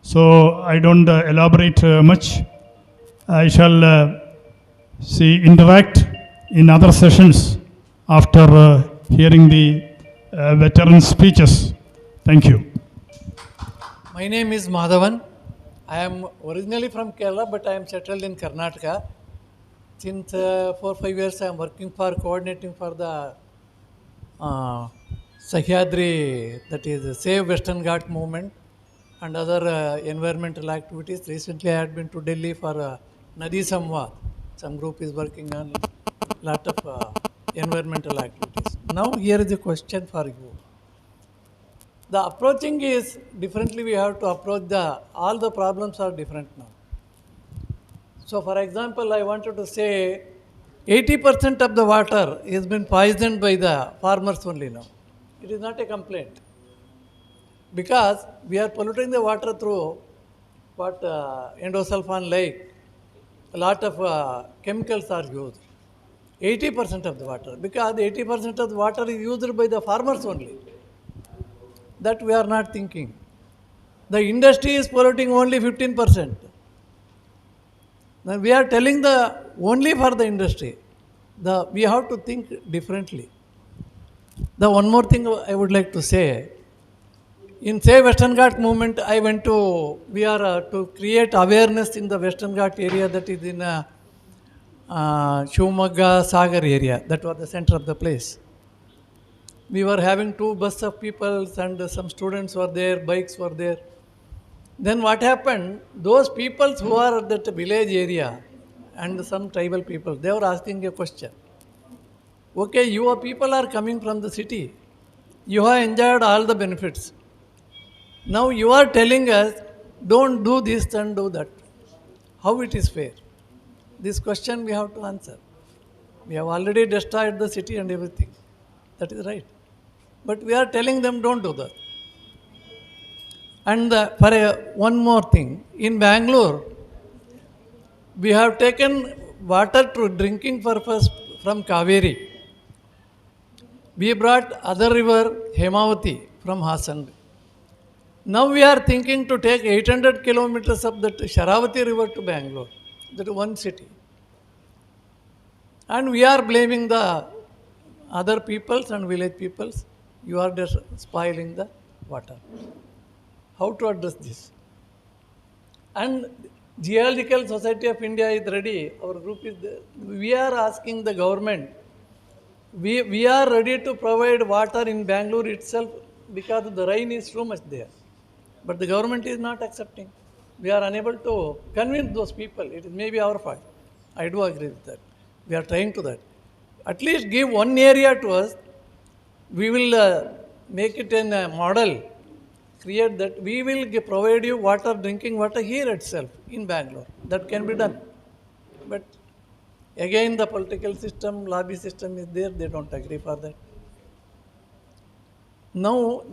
So I don't elaborate much. I shall interact in other sessions after hearing the veteran speeches. Thank you. My name is Madhavan. I am originally from Kerala, but I am settled in Karnataka. Since 4 or 5 years, I am working for coordinating for the Sahyadri, that is Save Western Ghat movement, and other environmental activities. Recently, I had been to Delhi for Nadi Samvad. Some group is working on a lot of environmental activities. Now, here is a question for you. The approaching is differently. We have to approach all the problems are different now. So, for example, I wanted to say 80% of the water has been poisoned by the farmers only now. It is not a complaint, because we are polluting the water through what endosulfan lake. A lot of chemicals are used. 80% of the water, because 80% of the water is used by the farmers only. That we are not thinking. The industry is polluting only 15%. Now we are telling only for the industry. We have to think differently. The one more thing I would like to say, in say Western Ghat movement, we are to create awareness in the Western Ghat area, that is in Shivamogga Sagar area. That was the center of the place. We were having 2 buses of people and some students were there, bikes were there. Then what happened, those people who are at that village area and some tribal people, they were asking a question. Okay, your people are coming from the city. You have enjoyed all the benefits. Now you are telling us, don't do this and do that. How it is fair? This question we have to answer. We have already destroyed the city and everything. That is right. But we are telling them, don't do that. And one more thing, in Bangalore, we have taken water to drinking purpose from Kaveri. We brought other river, Hemavati, from Hassan. Now we are thinking to take 800 kilometers of that Sharavati river to Bangalore, that one city. And we are blaming the other peoples and village peoples. You are just spoiling the water. How to address this? And Geological Society of India is ready. Our group is there. We are asking the government. We are ready to provide water in Bangalore itself, because the rain is too much there. But the government is not accepting. We are unable to convince those people. It may be our fault. I do agree with that. We are trying to that. At least give one area to us. We will make it in a model. Create that. We will provide you water, drinking water here itself in Bangalore. That can be done. But again, the political system, lobby system is there. They don't agree for that. Now,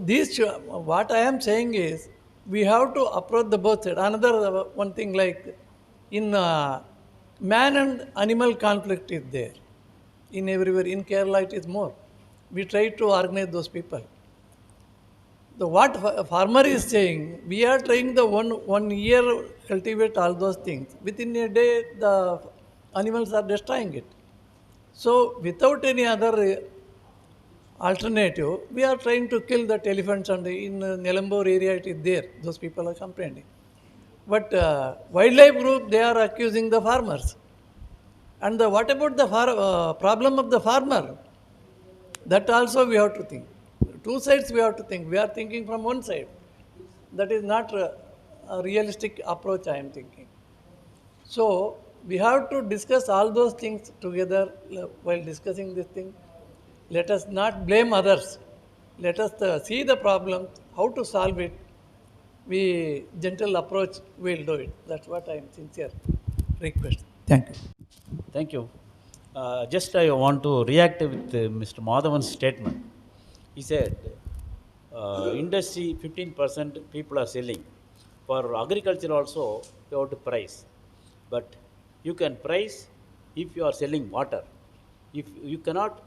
what I am saying is, we have to approach the both sides. Another one thing, like in man and animal conflict is there. In everywhere, in Kerala it is more. We try to organize those people. What farmer is saying, we are trying the one year cultivate all those things. Within a day, the animals are destroying it. So without any other alternative, we are trying to kill that elephants, and in Nelambur area it is there. Those people are complaining. But wildlife group, they are accusing the farmers. And what about the problem of the farmer? That also we have to think. 2 sides we have to think. We are thinking from one side. That is not a realistic approach, I am thinking. So we have to discuss all those things together while discussing this thing. Let us not blame others. Let us see the problem, how to solve it. Gentle approach, we'll do it. That's what I am sincere. request. Thank you. Thank you. Just I want to react with Mr. Madhavan's statement. He said, industry 15% people are selling. For agriculture also, you have to price. But you can price if you are selling water. If you cannot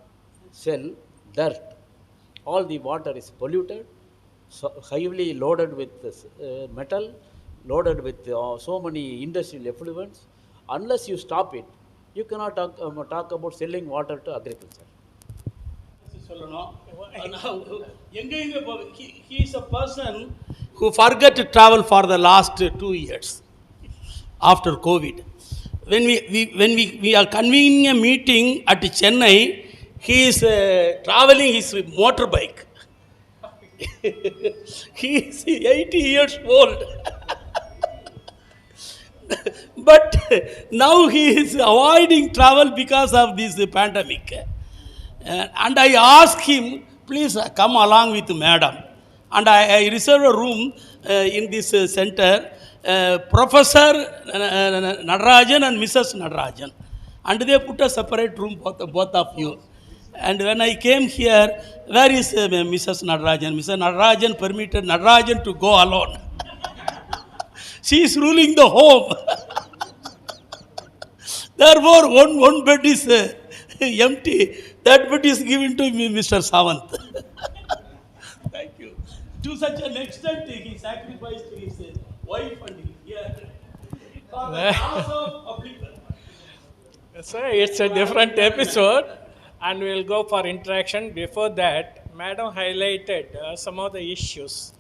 sell dirt, all the water is polluted, so heavily loaded with metal, loaded with so many industrial effluents. Unless you stop it, you cannot talk about selling water to agriculture. சொல்லணும் he is a person who forgot to travel for the last 2 years after COVID. When we are convening a meeting at Chennai, he is traveling his motorbike. He is 80 years old. But now he is avoiding travel because of this pandemic. And I asked him, please come along with madam. And I reserved a room in this center, Professor Nadarajan and Mrs. Nadarajan. And they put a separate room for both of you. And when I came here, where is Mrs. Nadarajan? Mrs. Nadarajan permitted Nadarajan to go alone. She is ruling the home. Therefore, one bed is empty. That bed is given to me, Mr. Savant. Thank you. To such an extent, he sacrificed his wife and here for the cause of public welfare. So it's a different episode, and we'll go for interaction. Before that, Madam highlighted some of the issues.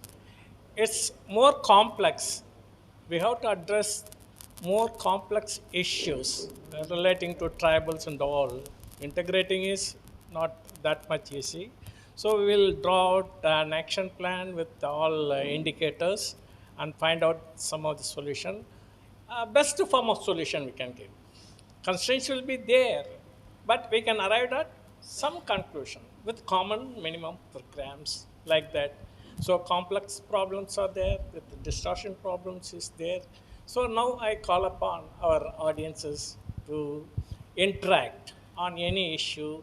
It's more complex. We have to address more complex issues relating to tribals and all. Integrating is not that much easy. So we will draw out an action plan with all indicators and find out some of the solution. Best form of solution we can give. Constraints will be there, but we can arrive at some conclusion with common minimum programs like that. So complex problems are there, with the distortion problems is there. So now I call upon our audiences to interact on any issue.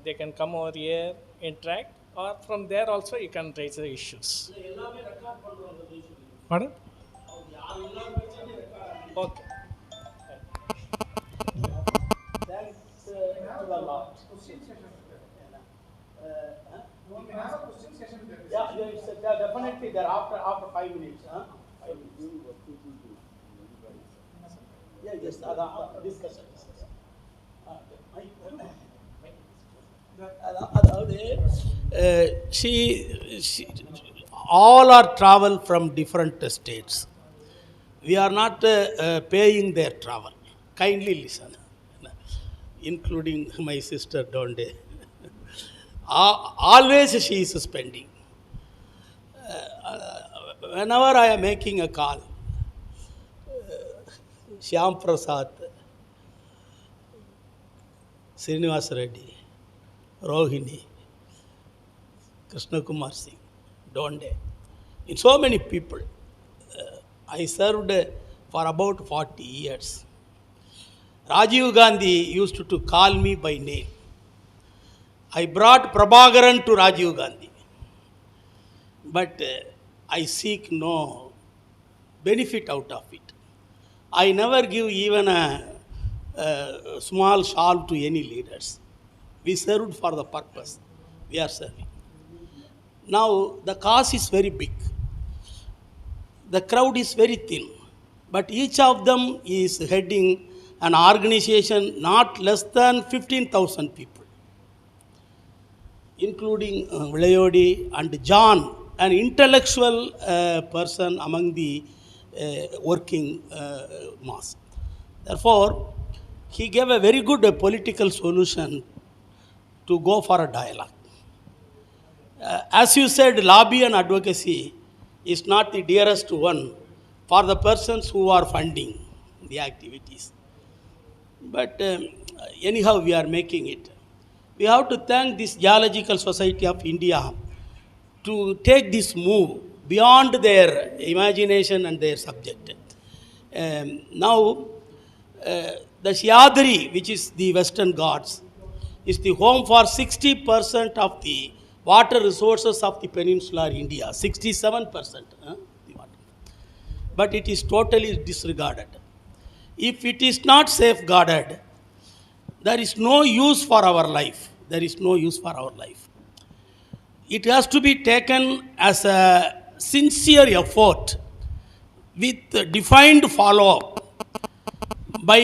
They can come over here, interact, or from there also you can raise the issues. Pardon? Okay. Thanks to the Lord. Yeah, definitely there after 5 minutes. 5 minutes. Yeah, just discussion. She all are travel from different states. We are not paying their travel. Kindly listen, including my sister Donde. Always she is spending. Whenever I am making a call, Shyam Prasad, Srinivas Reddy, Rohini, Krishna Kumar Singh, Donde, in so many people. I served for about 40 years. Rajiv Gandhi used to call me by name. I brought Prabhakaran to Rajiv Gandhi. But I seek no benefit out of it. I never give even a small shawl to any leaders. We served for the purpose. We are serving. Now the cause is very big. The crowd is very thin. But each of them is heading an organization not less than 15,000 people, including Vilayodi and John, an intellectual person among the working mass. Therefore, he gave a very good political solution to go for a dialogue. As you said, lobby and advocacy is not the dearest one for the persons who are funding the activities. But anyhow, we are making it. We have to thank this Geological Society of India to take this move beyond their imagination and their subject. Now, the Shyadri, which is the Western Ghats, is the home for 60% of the water resources of the peninsular India, 67%. But it is totally disregarded. If it is not safeguarded, there is no use for our life. There is no use for our life. It has to be taken as a sincere effort with defined follow-up by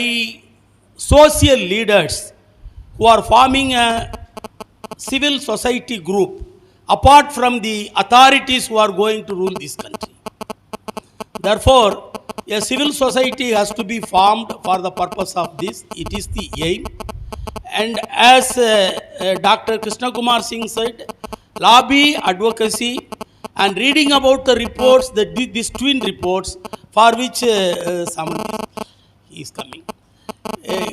social leaders who are forming a civil society group apart from the authorities who are going to rule this country. Therefore, a civil society has to be formed for the purpose of this. It is the aim. And as Dr. Krishna Kumar Singh said, lobby, advocacy, and reading about the reports, these twin reports, for which Samant is coming.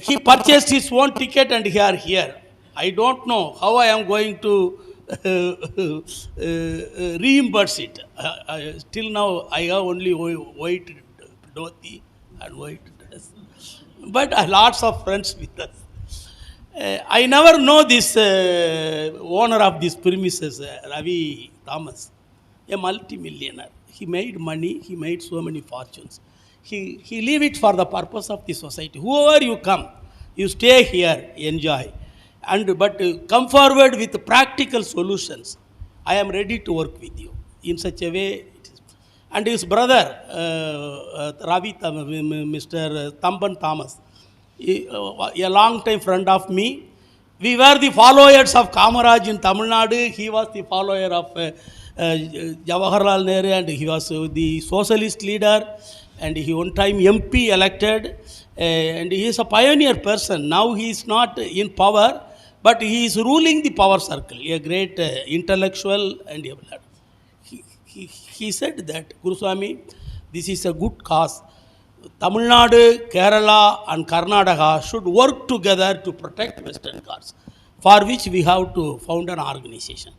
He purchased his own ticket and he are here. I don't know how I am going to reimburse it. Till now, I have only white dhoti and white dress. But lots of friends with us. I never know this owner of these premises, Ravi Thomas, a multi-millionaire. He made money, he made so many fortunes. He leave it for the purpose of the society. Whoever you come, you stay here, enjoy. But come forward with practical solutions. I am ready to work with you in such a way. And his brother, Ravi, Mr. Tamban Thomas, a long time friend of me. We were the followers of Kamaraj in Tamil Nadu. He was the follower of Jawaharlal Nehru, and he was the socialist leader, and he one time MP elected, and he is a pioneer person. Now he is not in power, but he is ruling the power circle, a great intellectual and a blood. He said that, Guruswami, this is a good cause. Tamil Nadu, Kerala and Karnataka should work together to protect Western Ghats, for which we have to found an organization.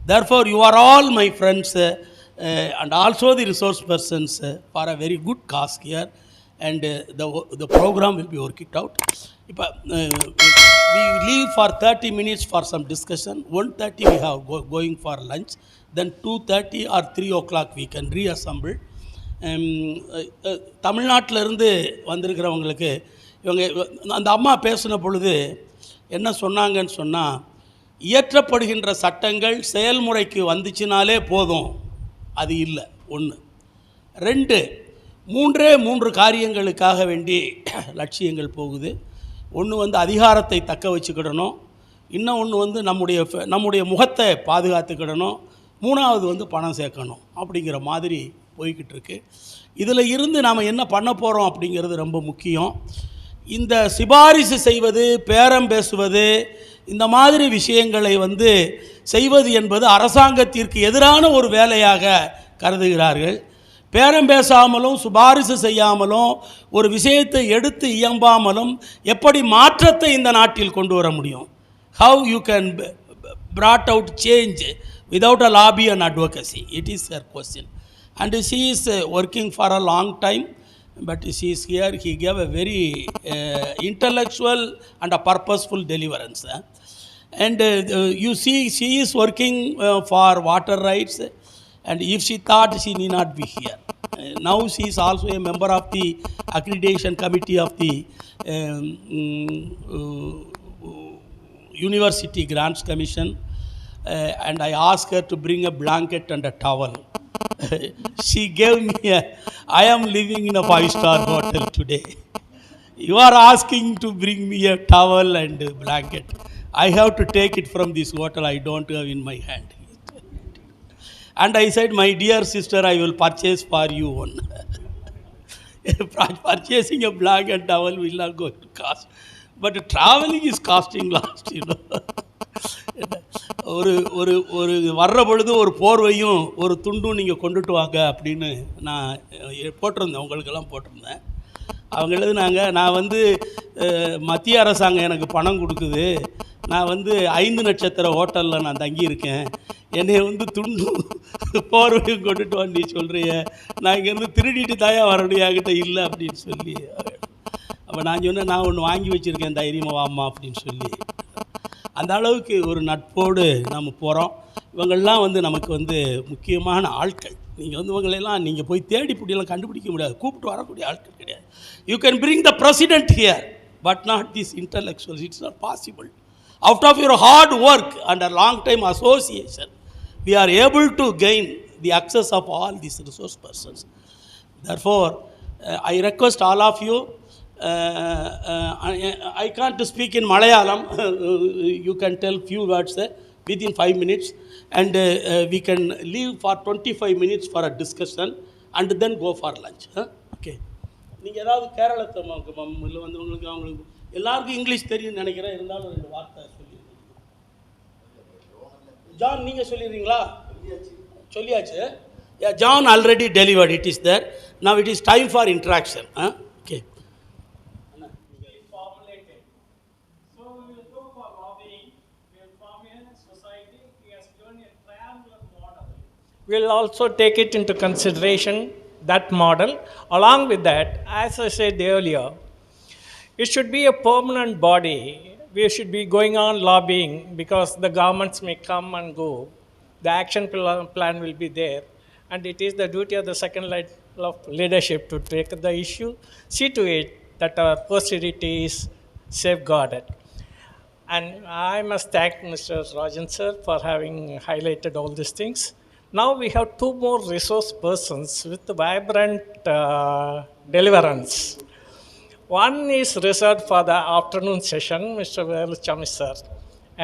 Therefore, you are all my friends and also the resource persons for a very good cause here, and the program will be worked out. We leave for 30 minutes for some discussion. 1:30 we have going for lunch. Then 2:30 or 3 o'clock we can reassemble. தமிழ்நாட்டிலிருந்து வந்திருக்கிறவங்களுக்கு இவங்க அந்த அம்மா பேசின பொழுது என்ன சொன்னாங்கன்னு சொன்னால், இயற்றப்படுகின்ற சட்டங்கள் செயல்முறைக்கு வந்துச்சுனாலே போதும், அது இல்லை. 1 2 3 காரியங்களுக்காக வேண்டி லட்சியங்கள் போகுது. ஒன்று அதிகாரத்தை தக்க வச்சுக்கிடணும், இன்னொன்று நம்முடைய முகத்தை பாதுகாத்துக்கிடணும், 3வது பணம் சேர்க்கணும் அப்படிங்கிற மாதிரி போய்கிட்டு இருக்கு. இதில் இருந்து நாம் என்ன பண்ண போகிறோம் அப்படிங்கிறது ரொம்ப முக்கியம். இந்த சிபாரிசு செய்வது, பேரம் பேசுவது, இந்த மாதிரி விஷயங்களை செய்வது என்பது அரசாங்கத்திற்கு எதிரான ஒரு வேலையாக கருதுகிறார்கள். பேரம் பேசாமலும் சிபாரிசு செய்யாமலும் ஒரு விஷயத்தை எடுத்து இயம்பாமலும் எப்படி மாற்றத்தை இந்த நாட்டில் கொண்டு வர முடியும்? How you can brought out change without a lobby and advocacy? It is her question. And she is working for a long time, but she is here. He gave a very intellectual and a purposeful deliverance. And you see, she is working for water rights, and if she thought, she need not be here. Now she is also a member of the accreditation committee of the University Grants Commission, and I asked her to bring a blanket and a towel. She gave me I am living in a 5-star hotel today. You are asking to bring me a towel and a blanket. I have to take it from this hotel. I don't have in my hand. And I said, my dear sister, I will purchase for you one. Purchasing a blanket towel will not go to cost. But traveling is costing lots, you know. ஒரு வர்ற பொழுது ஒரு போர்வையும் ஒரு துண்டும் நீங்கள் கொண்டுட்டு வாங்க அப்படின்னு நான் போட்டிருந்தேன், உங்களுக்கெல்லாம் போட்டிருந்தேன். அவங்க எழுதுனாங்க, நான் மத்திய அரசாங்கம் எனக்கு பணம் கொடுக்குது, நான் 5 நட்சத்திர ஹோட்டலில் நான் தங்கியிருக்கேன், என்னை துண்டும் போர்வையும் கொண்டுட்டு வந்து நீ சொல்கிறிய, நான் இங்கேருந்து திருடிட்டு தாயா வரணும், என்கிட்ட இல்லை அப்படின்னு சொல்லி அப்போ நான் சொன்னேன், நான் ஒன்று வாங்கி வச்சுருக்கேன் தைரியமாக வாம்மா அப்படின்னு சொல்லி. அந்த அளவுக்கு ஒரு நட்போடு நம்ம போகிறோம். இவங்கள்லாம் வந்து நமக்கு வந்து முக்கியமான ஆட்கள். நீங்கள் வந்து இவங்களெல்லாம் நீங்கள் போய் தேடி பிடிலாம் கண்டுபிடிக்க முடியாது, கூப்பிட்டு வரக்கூடிய ஆட்கள் கிடையாது. You can bring the president here but not this intellectuals. It's not possible. Out of your hard work and a long time association, we are able to gain the access of all these resource persons. Therefore, I request all of you, I can't speak in Malayalam, you can tell few words within 5 minutes, and we can leave for 25 minutes for a discussion and then go for lunch. Okay. நீங்கள் ஏதாவது கேரளத்தை இல்லை வந்து அவங்களுக்கு எல்லாருக்கும் English தெரியும்னு நினைக்கிறேன், இருந்தாலும் 2 வார்த்தை சொல்லிடுங்க. ஜான் நீங்கள் சொல்லிடுறீங்களா? சொல்லியாச்சு. John already delivered, it is there. Now it is time for interaction. Okay. So we will go for lobbying. We will form a society. He has given a triangular model. We will also take it into consideration, that model. Along with that, as I said earlier, it should be a permanent body. We should be going on lobbying because the governments may come and go. The action plan will be there. And it is the duty of the second level of leadership to take the issue, see to it that our posterity is safeguarded. And I must thank Mr. Rajan sir for having highlighted all these things. Now we have 2 more resource persons with vibrant deliverance. One is reserved for the afternoon session, Mr. Veluchami sir,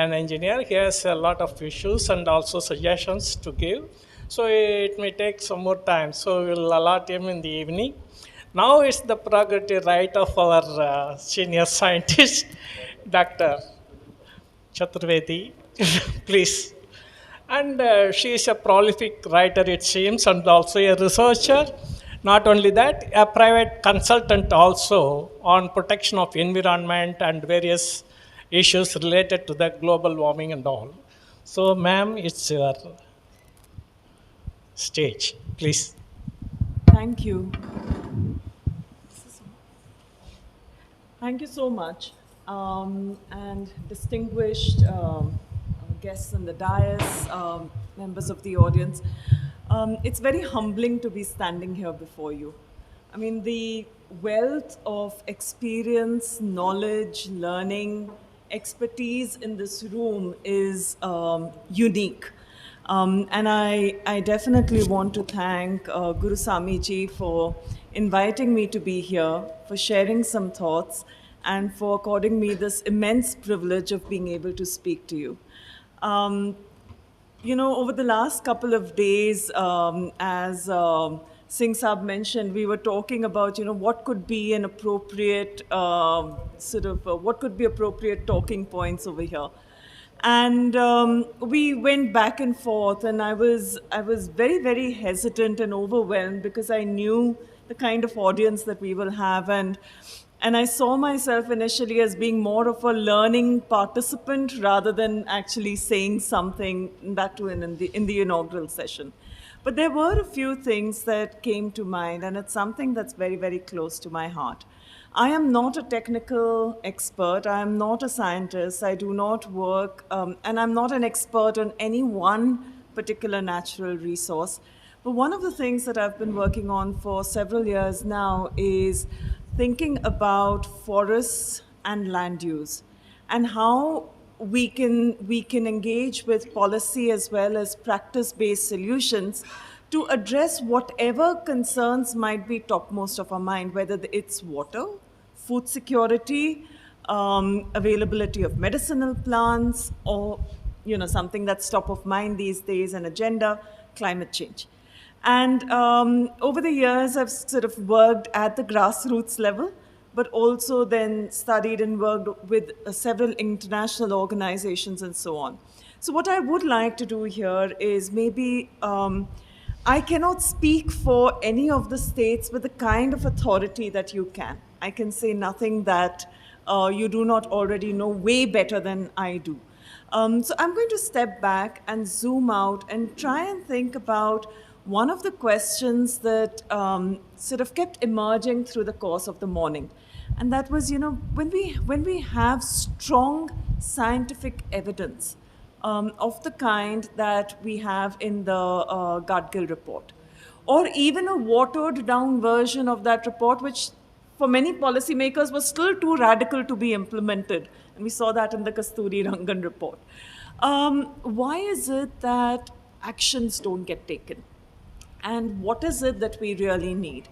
an engineer. He has a lot of issues and also suggestions to give. So it may take some more time. So we'll allot him in the evening. Now it's the prerogative right of our senior scientist, Dr. Chaturvedi, please. And she is a prolific writer, it seems, and also a researcher. Not only that, a private consultant also on protection of environment and various issues related to the global warming and all. So, ma'am, it's your stage, please. Thank you. Thank you so much. And distinguished guests in the dais, members of the audience. It's very humbling to be standing here before you. I mean, the wealth of experience, knowledge, learning, expertise in this room is unique. And I definitely want to thank Guru Samiji for inviting me to be here, for sharing some thoughts, and for according me this immense privilege of being able to speak to you. You know, over the last couple of days, as Singh Saab mentioned, we were talking about, you know, what could be an appropriate what could be appropriate talking points over here. And we went back and forth, and I was very, very hesitant and overwhelmed because I knew the kind of audience that we will have. And I saw myself initially as being more of a learning participant rather than actually saying something, that too in the inaugural session. But there were a few things that came to mind, and it's something that's very, very close to my heart. I am not a technical expert. I am not a scientist. I do not work, and I'm not an expert on any one particular natural resource. But one of the things that I've been working on for several years now is thinking about forests and land use and how we can engage with policy as well as practice-based solutions to address whatever concerns might be topmost of our mind, whether it's water, food security, availability of medicinal plants, or something that's top of mind these days, an agenda, climate change. And over the years, I've sort of worked at the grassroots level, but also then studied and worked with several international organizations and so on. So what I would like to do here is maybe, I cannot speak for any of the states with the kind of authority that you can. I can say nothing that you do not already know way better than I do. So I'm going to step back and zoom out and try and think about one of the questions that sort of kept emerging through the course of the morning. and that was, when we have strong scientific evidence of the kind that we have in the Gadgil report, or even a watered down version of that report, which for many policymakers was still too radical to be implemented. And we saw that in the Kasturi Rangan report. Why is it that actions don't get taken? And what is it that we really need?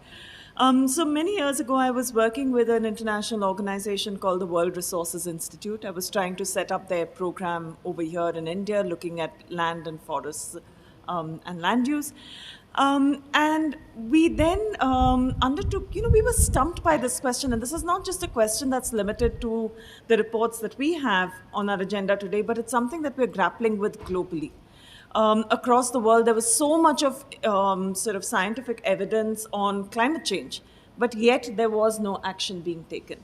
So many years ago, I was working with an international organization called the World Resources Institute. I was trying to set up their program over here in India, looking at land and forests and land use. And we then undertook, we were stumped by this question. And this is not just a question that's limited to the reports that we have on our agenda today, but it's something that we're grappling with globally. Across the world, there was so much of sort of scientific evidence on climate change, but yet there was no action being taken.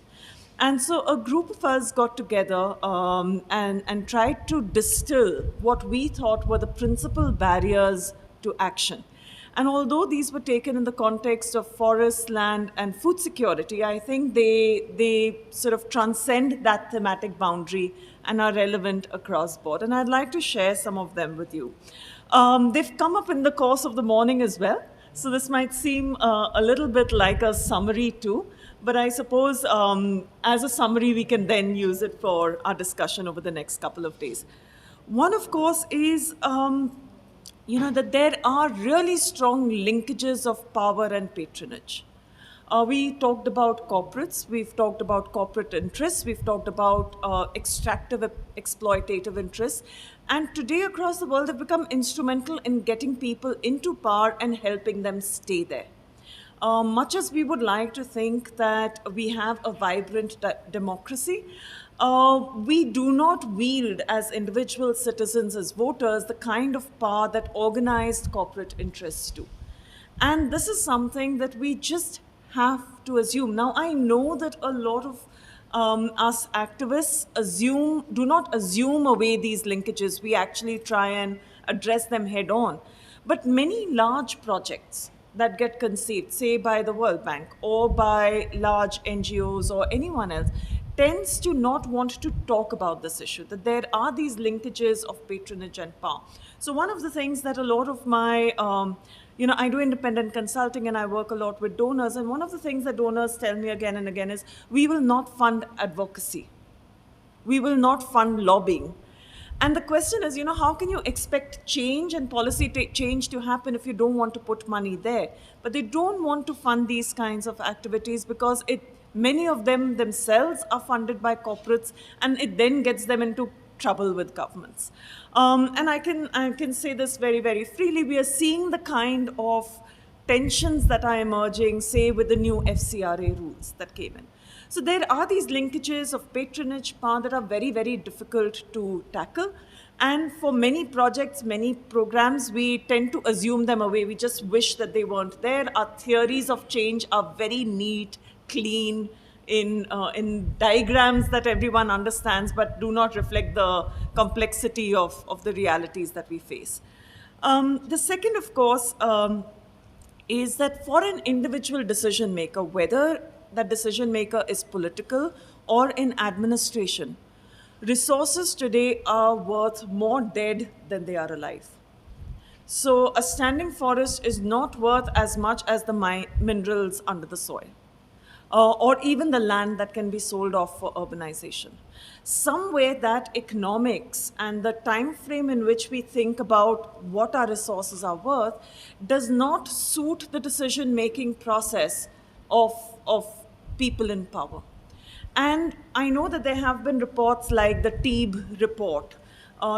And so a group of us got together and tried to distill what we thought were the principal barriers to action. And although these were taken in the context of forest, land, and food security, I think they sort of transcend that thematic boundary and are relevant across board. And I'd like to share some of them with you. They've come up in the course of the morning as well. So this might seem a little bit like a summary too, but I suppose as a summary, we can then use it for our discussion over the next couple of days. One, of course, is that there are really strong linkages of power and patronage. We talked about corporates, we've talked about corporate interests, we've talked about extractive, exploitative interests, and today across the world they've become instrumental in getting people into power and helping them stay there. Much as we would like to think that we have a vibrant democracy, we do not wield as individual citizens, as voters, the kind of power that organized corporate interests do. And this is something that we just have to assume. Now, I know that a lot of us activists do not assume away these linkages. We actually try and address them head on. But many large projects that get conceived, say by the World Bank or by large NGOs or anyone else, tends to not want to talk about this issue, that there are these linkages of patronage and power. So one of the things that a lot of my, I do independent consulting and I work a lot with donors, and one of the things that donors tell me again and again is, we will not fund advocacy. We will not fund lobbying. And the question is, how can you expect change and policy change to happen if you don't want to put money there? But they don't want to fund these kinds of activities because many of them themselves are funded by corporates, and it then gets them into trouble with governments. And I can say this very, very freely. We are seeing the kind of tensions that are emerging, say, with the new FCRA rules that came in. So there are these linkages of patronage power that are very, very difficult to tackle. And for many projects, many programs, we tend to assume them away. We just wish that they weren't there. Our theories of change are very neat, clean, in diagrams that everyone understands, but do not reflect the complexity of the realities that we face. The second, of course, is that for an individual decision maker, whether that decision maker is political or in administration, resources today are worth more dead than they are alive. So a standing forest is not worth as much as the minerals under the soil, or even the land that can be sold off for urbanization. Somewhere that economics and the time frame in which we think about what our resources are worth does not suit the decision-making process of people in power. And I know that there have been reports like the TEEB report.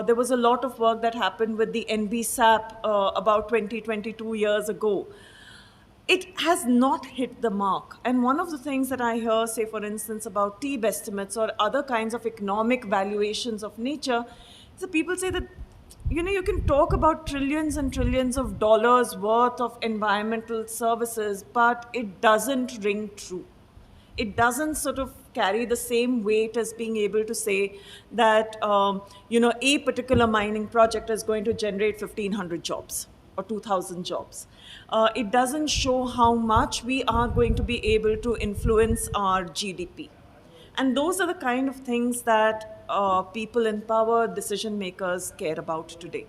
There was a lot of work that happened with the NBSAP about 22 years ago. It has not hit the mark. And one of the things that I hear, say, for instance, about TEEB estimates or other kinds of economic valuations of nature, is that people say that, you can talk about trillions and trillions of dollars worth of environmental services, but it doesn't ring true. It doesn't sort of carry the same weight as being able to say that, a particular mining project is going to generate 1,500 jobs. or 2,000 jobs. It doesn't show how much we are going to be able to influence our GDP. And those are the kind of things that people in power, decision makers care about today.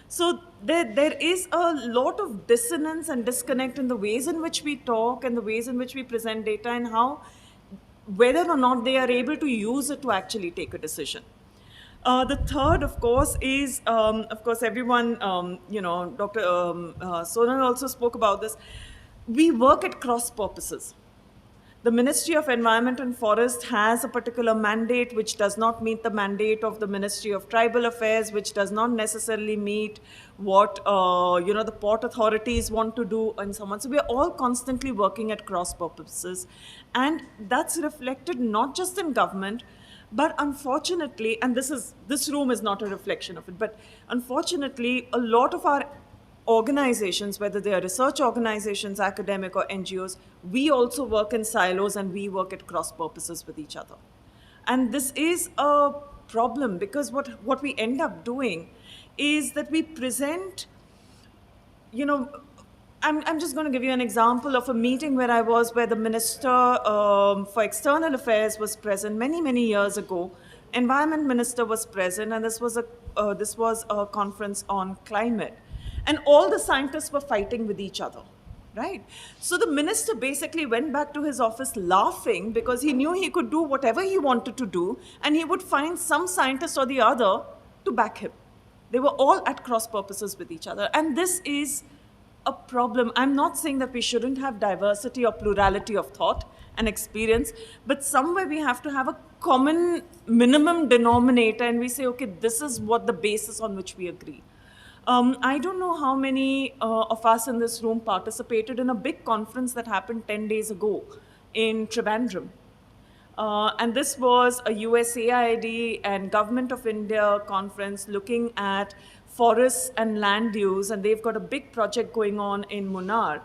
So there is a lot of dissonance and disconnect in the ways in which we talk and the ways in which we present data, and how, whether or not they are able to use it to actually take a decision. The third, of course, is, of course, everyone, Dr. Sonal also spoke about this. We work at cross purposes. The Ministry of Environment and Forest has a particular mandate which does not meet the mandate of the Ministry of Tribal Affairs, which does not necessarily meet what the port authorities want to do, and so on. So we are all constantly working at cross purposes, and that's reflected not just in government, but unfortunately, and this room is not a reflection of it, but unfortunately, a lot of our organizations, whether they are research organizations, academic, or NGOs, we also work in silos and we work at cross purposes with each other. And this is a problem, because what we end up doing is that we present, I'm just going to give you an example of a meeting where I was, where the Minister for External Affairs was present many, many years ago. Environment Minister was present, and this was a conference on climate. And all the scientists were fighting with each other, right? So the minister basically went back to his office laughing, because he knew he could do whatever he wanted to do, and he would find some scientist or the other to back him. They were all at cross purposes with each other. And this is a problem. I'm not saying that we shouldn't have diversity or plurality of thought and experience, but somewhere we have to have a common minimum denominator, and we say, okay, this is what the basis on which we agree. I don't know how many of us in this room participated in a big conference that happened 10 days ago in Trivandrum. And this was a USAID and Government of India conference looking at forests and land use, and they've got a big project going on in Munnar.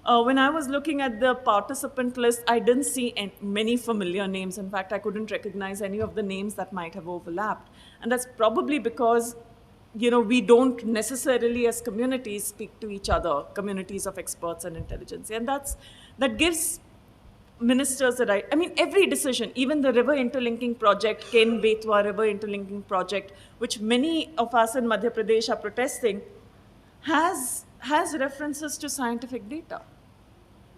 When I was looking at the participant list, I didn't see many familiar names. In fact, I couldn't recognize any of the names that might have overlapped. And that's probably because we don't necessarily as communities speak to each other, communities of experts and intelligence. And that gives ministers the right. I mean, every decision, even the river interlinking project, Ken-Betwa river interlinking project, which many of us in Madhya Pradesh are protesting, has references to scientific data,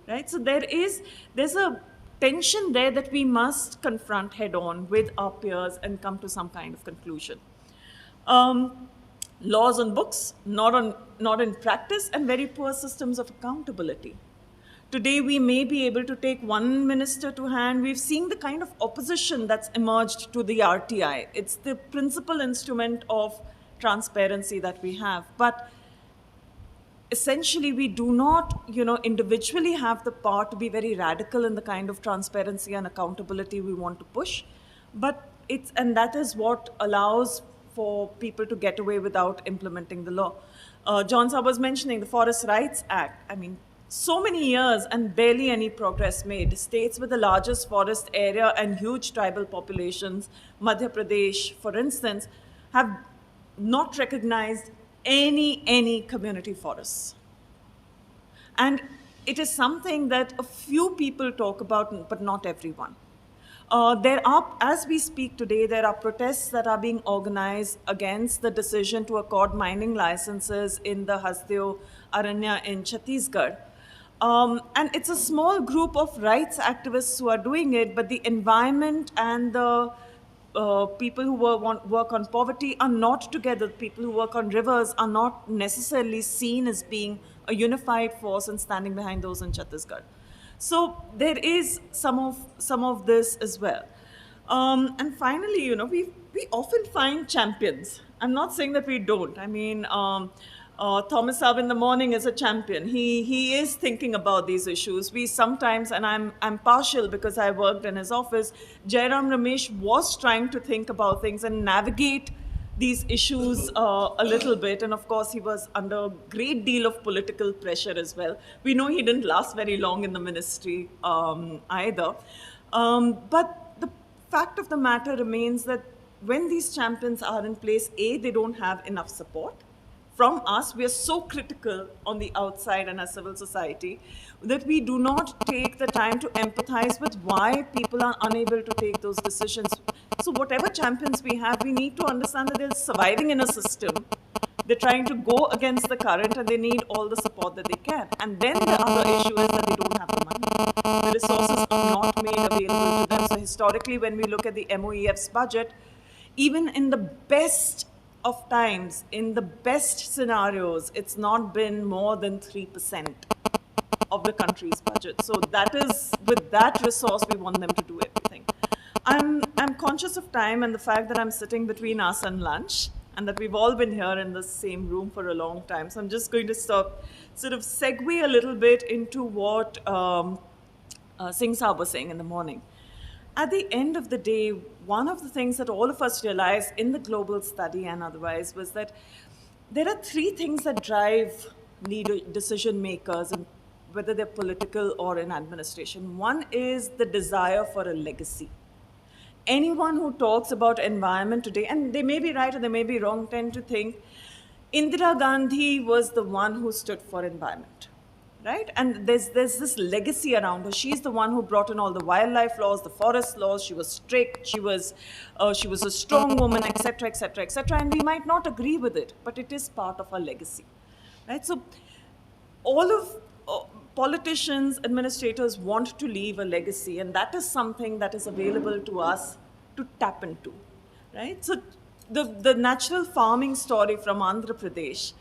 right? So there's a tension there that we must confront head on with our peers and come to some kind of conclusion. Laws on books, not in practice, and very poor systems of accountability. Today, we may be able to take one minister to hand. We've seen the kind of opposition that's emerged to the RTI. It's the principal instrument of transparency that we have. But essentially, we do not, individually have the power to be very radical in the kind of transparency and accountability we want to push. But that is what allows for people to get away without implementing the law. John Saab was mentioning the Forest Rights Act. I mean, so many years and barely any progress made. States with the largest forest area and huge tribal populations, Madhya Pradesh, for instance, have not recognized any community forests. And it is something that a few people talk about, but not everyone. As we speak today, there are protests that are being organized against the decision to accord mining licenses in the Hasdeo Aranya in Chhattisgarh. And it's a small group of rights activists who are doing it, but the environment and the people who work on poverty are not together. People who work on rivers are not necessarily seen as being a unified force and standing behind those in Chhattisgarh. So there is some of this as well. And finally, we often find champions. I'm not saying that we don't. I mean, Thomas Saab in the morning is a champion. He is thinking about these issues. We sometimes, and I'm partial because I worked in his office, Jairam Ramesh was trying to think about things and navigate these issues a little bit. And of course, he was under a great deal of political pressure as well. We know he didn't last very long in the ministry either. But the fact of the matter remains that when these champions are in place, A, they don't have enough support from us, we are so critical on the outside and as civil society that we do not take the time to empathize with why people are unable to take those decisions. So whatever champions we have, we need to understand that they're surviving in a system. They're trying to go against the current and they need all the support that they can. And then the other issue is that they don't have the money. The resources are not made available to them. So historically, when we look at the MOEF's budget, even in the best of times, in the best scenarios, it's not been more than 3% of the country's budget. So that is, with that resource, we want them to do everything. I'm conscious of time and the fact that I'm sitting between us and lunch, and that we've all been here in the same room for a long time. So I'm just going to sort of segue a little bit into what Singh Saab was saying in the morning. At the end of the day, one of the things that all of us realized in the global study and otherwise was that there are three things that drive decision makers, and whether they're political or in administration. One is the desire for a legacy. Anyone who talks about environment today, and they may be right or they may be wrong, tend to think Indira Gandhi was the one who stood for environment, right? And there's this legacy around her. She's the one who brought in all the wildlife laws, the forest laws. She was strict. She was a strong woman, etc., etc., etc. And we might not agree with it, but it is part of her legacy, right? So all of politicians, administrators want to leave a legacy, and that is something that is available to us to tap into, right? So the natural farming story from Andhra Pradesh,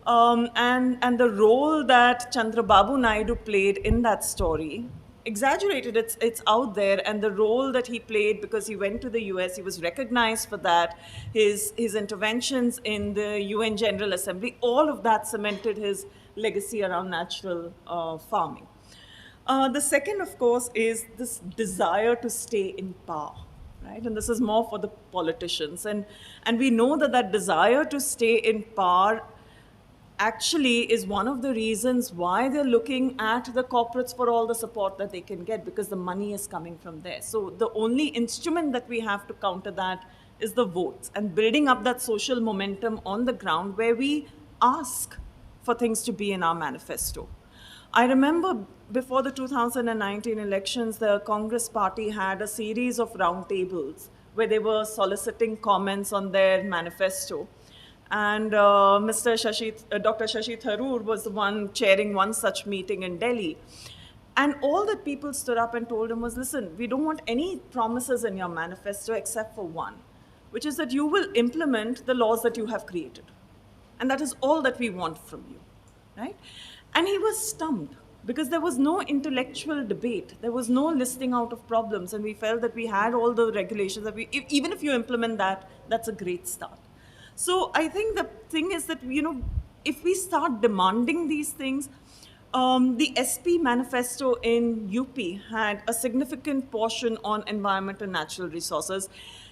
and the role that Chandrababu Naidu played in that story, exaggerated, it's out there, and the role that he played because he went to the US, he was recognized for that, his interventions in the UN General Assembly, all of that cemented his legacy around natural farming. The second, of course, is this desire to stay in power, right? And this is more for the politicians. And we know that desire to stay in power actually is one of the reasons why they're looking at the corporates for all the support that they can get, because the money is coming from there. So the only instrument that we have to counter that is the votes and building up that social momentum on the ground where we ask for things to be in our manifesto. I remember before the 2019 elections, the Congress party had a series of roundtables where they were soliciting comments on their manifesto. And Dr. Shashi Tharoor was the one chairing one such meeting in Delhi. And all that people stood up and told him was, listen, we don't want any promises in your manifesto except for one, which is that you will implement the laws that you have created. And that is all that we want from you, right? And he was stumped because there was no intellectual debate. There was no listing out of problems. And we felt that we had all the regulations that even if you implement that, that's a great start. So I think the thing is that, if we start demanding these things, the SP manifesto in UP had a significant portion on environment and natural resources,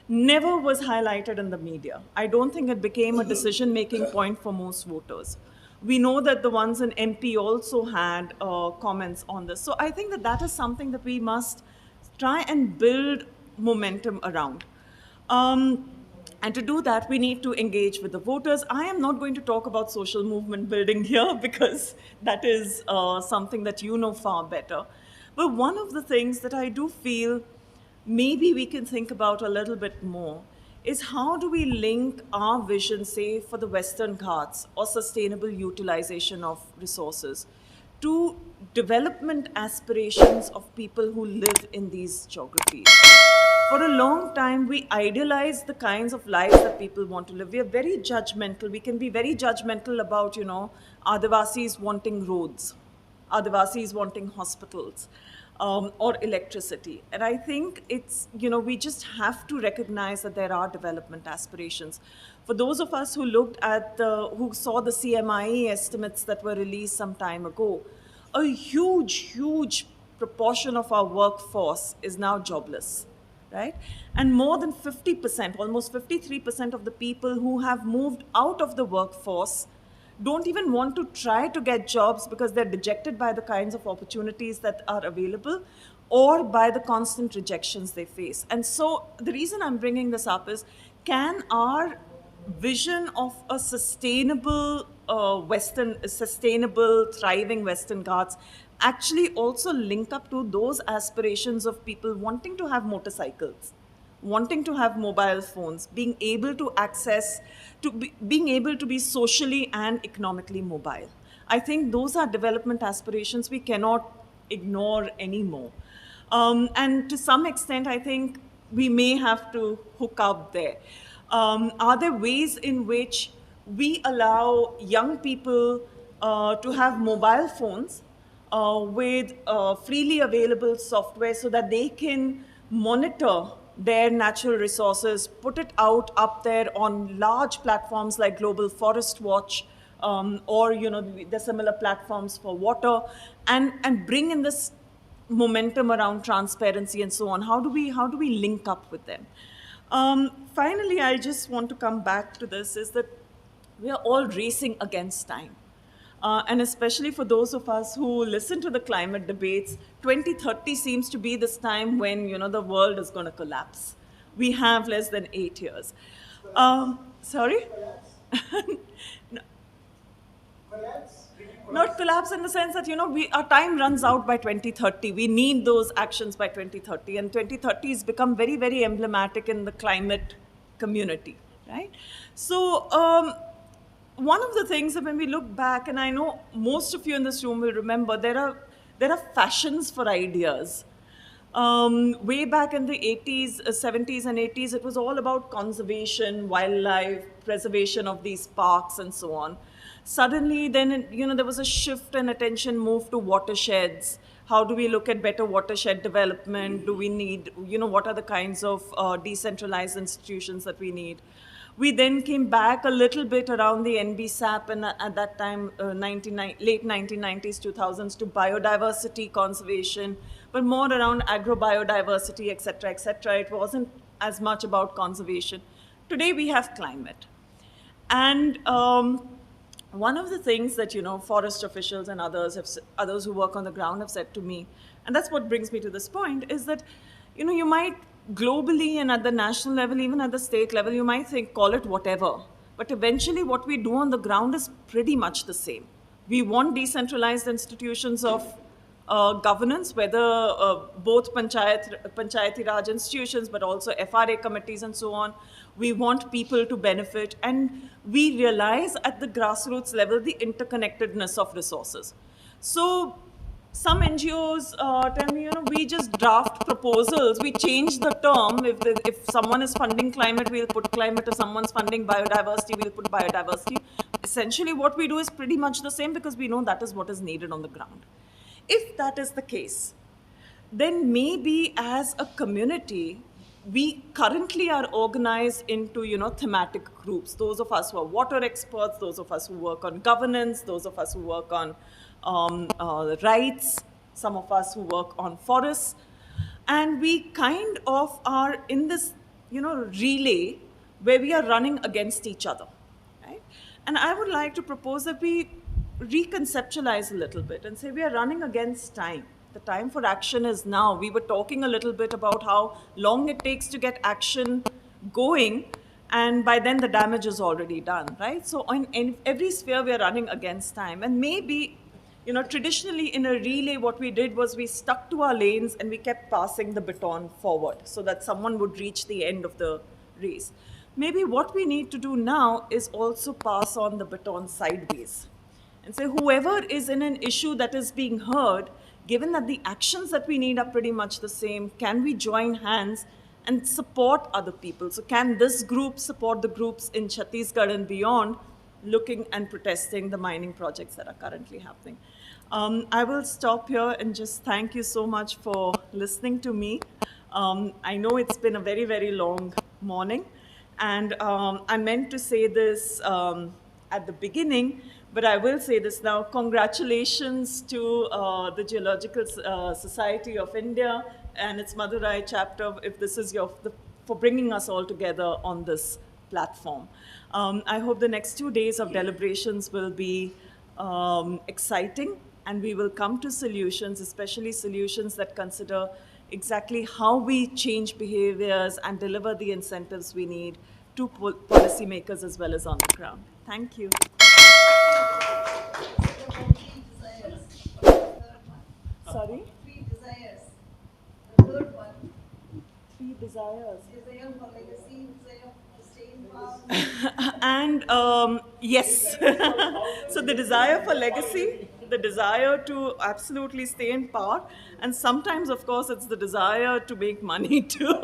never was highlighted in the media. I don't think it became a decision-making point for most voters. We know that the ones in MP also had comments on this. So I think that is something that we must try and build momentum around. And to do that, we need to engage with the voters. I am not going to talk about social movement building here because that is something that you know far better. But one of the things that I do feel maybe we can think about a little bit more is how do we link our vision, say, for the Western Ghats or sustainable utilization of resources to development aspirations of people who live in these geographies. For a long time, we idealize the kinds of lives that people want to live. We are very judgmental. We can be very judgmental about, Adivasis wanting roads, Adivasis wanting hospitals, or electricity. And I think it's, we just have to recognize that there are development aspirations. For those of us who who saw the CMIE estimates that were released some time ago, a huge proportion of our workforce is now jobless. Right? And more than 50%, almost 53% of the people who have moved out of the workforce don't even want to try to get jobs because they're dejected by the kinds of opportunities that are available or by the constant rejections they face. And so the reason I'm bringing this up is, can our vision of a sustainable sustainable, thriving Western Ghats actually also link up to those aspirations of people wanting to have motorcycles, wanting to have mobile phones, being able to access, being able to be socially and economically mobile. I think those are development aspirations we cannot ignore anymore. And to some extent, I think we may have to hook up there. Are there ways in which we allow young people to have mobile phones with freely available software so that they can monitor their natural resources, put it out up there on large platforms like Global Forest Watch, or the similar platforms for water, and bring in this momentum around transparency and so on? How do we link up with them? Finally, I just want to come back to this, is that we are all racing against time. And especially for those of us who listen to the climate debates, 2030 seems to be this time when the world is going to collapse. We have less than 8 years. Sorry? Not collapse in the sense that our time runs out by 2030. We need those actions by 2030, and 2030 has become very, very emblematic in the climate community, right? So one of the things that when we look back, and I know most of you in this room will remember, there are fashions for ideas. Way back in the 80s, 70s and 80s, it was all about conservation, wildlife, preservation of these parks and so on. Suddenly, then, there was a shift and attention moved to watersheds. How do we look at better watershed development? Do we need, what are the kinds of decentralized institutions that we need? We then came back a little bit around the NBSAP, and at that time, late 1990s, 2000s, to biodiversity conservation, but more around agrobiodiversity, et cetera, et cetera. It wasn't as much about conservation. Today, we have climate. And one of the things that forest officials and others who work on the ground have said to me, and that's what brings me to this point, is that you might globally and at the national level, even at the state level, you might call it whatever, but eventually what we do on the ground is pretty much the same. We want decentralized institutions of governance, whether both Panchayati Raj institutions, but also FRA committees and so on. We want people to benefit, and we realize at the grassroots level the interconnectedness of resources. So some NGOs tell me, we just draft proposals. We change the term. If someone is funding climate, we'll put climate. If someone's funding biodiversity, we'll put biodiversity. Essentially, what we do is pretty much the same because we know that is what is needed on the ground. If that is the case, then maybe as a community, we currently are organized into, thematic groups. Those of us who are water experts, those of us who work on governance, those of us who work on rights, some of us who work on forests. And we kind of are in this, relay where we are running against each other, right? And I would like to propose that we reconceptualize a little bit and say we are running against time. The time for action is now. We were talking a little bit about how long it takes to get action going, and by then the damage is already done, right? So in every sphere, we are running against time. And maybe, traditionally in a relay, what we did was we stuck to our lanes and we kept passing the baton forward so that someone would reach the end of the race. Maybe what we need to do now is also pass on the baton sideways and say, whoever is in an issue that is being heard, given that the actions that we need are pretty much the same, can we join hands and support other people? So can this group support the groups in Chhattisgarh and beyond, looking and protesting the mining projects that are currently happening? I will stop here and just thank you so much for listening to me. I know it's been a very, very long morning, and I meant to say this at the beginning, but I will say this now. Congratulations to the Geological Society of India and its Madurai chapter, if this is for bringing us all together on this platform. I hope the next 2 days of deliberations will be exciting, and we will come to solutions, especially solutions that consider exactly how we change behaviors and deliver the incentives we need to policymakers as well as on the ground. Thank you. Sorry? Three desires. The third one. Three desires. Desire for legacy, desire to stay in power. And yes, so the desire for legacy, the desire to absolutely stay in power, and sometimes, of course, it's the desire to make money too.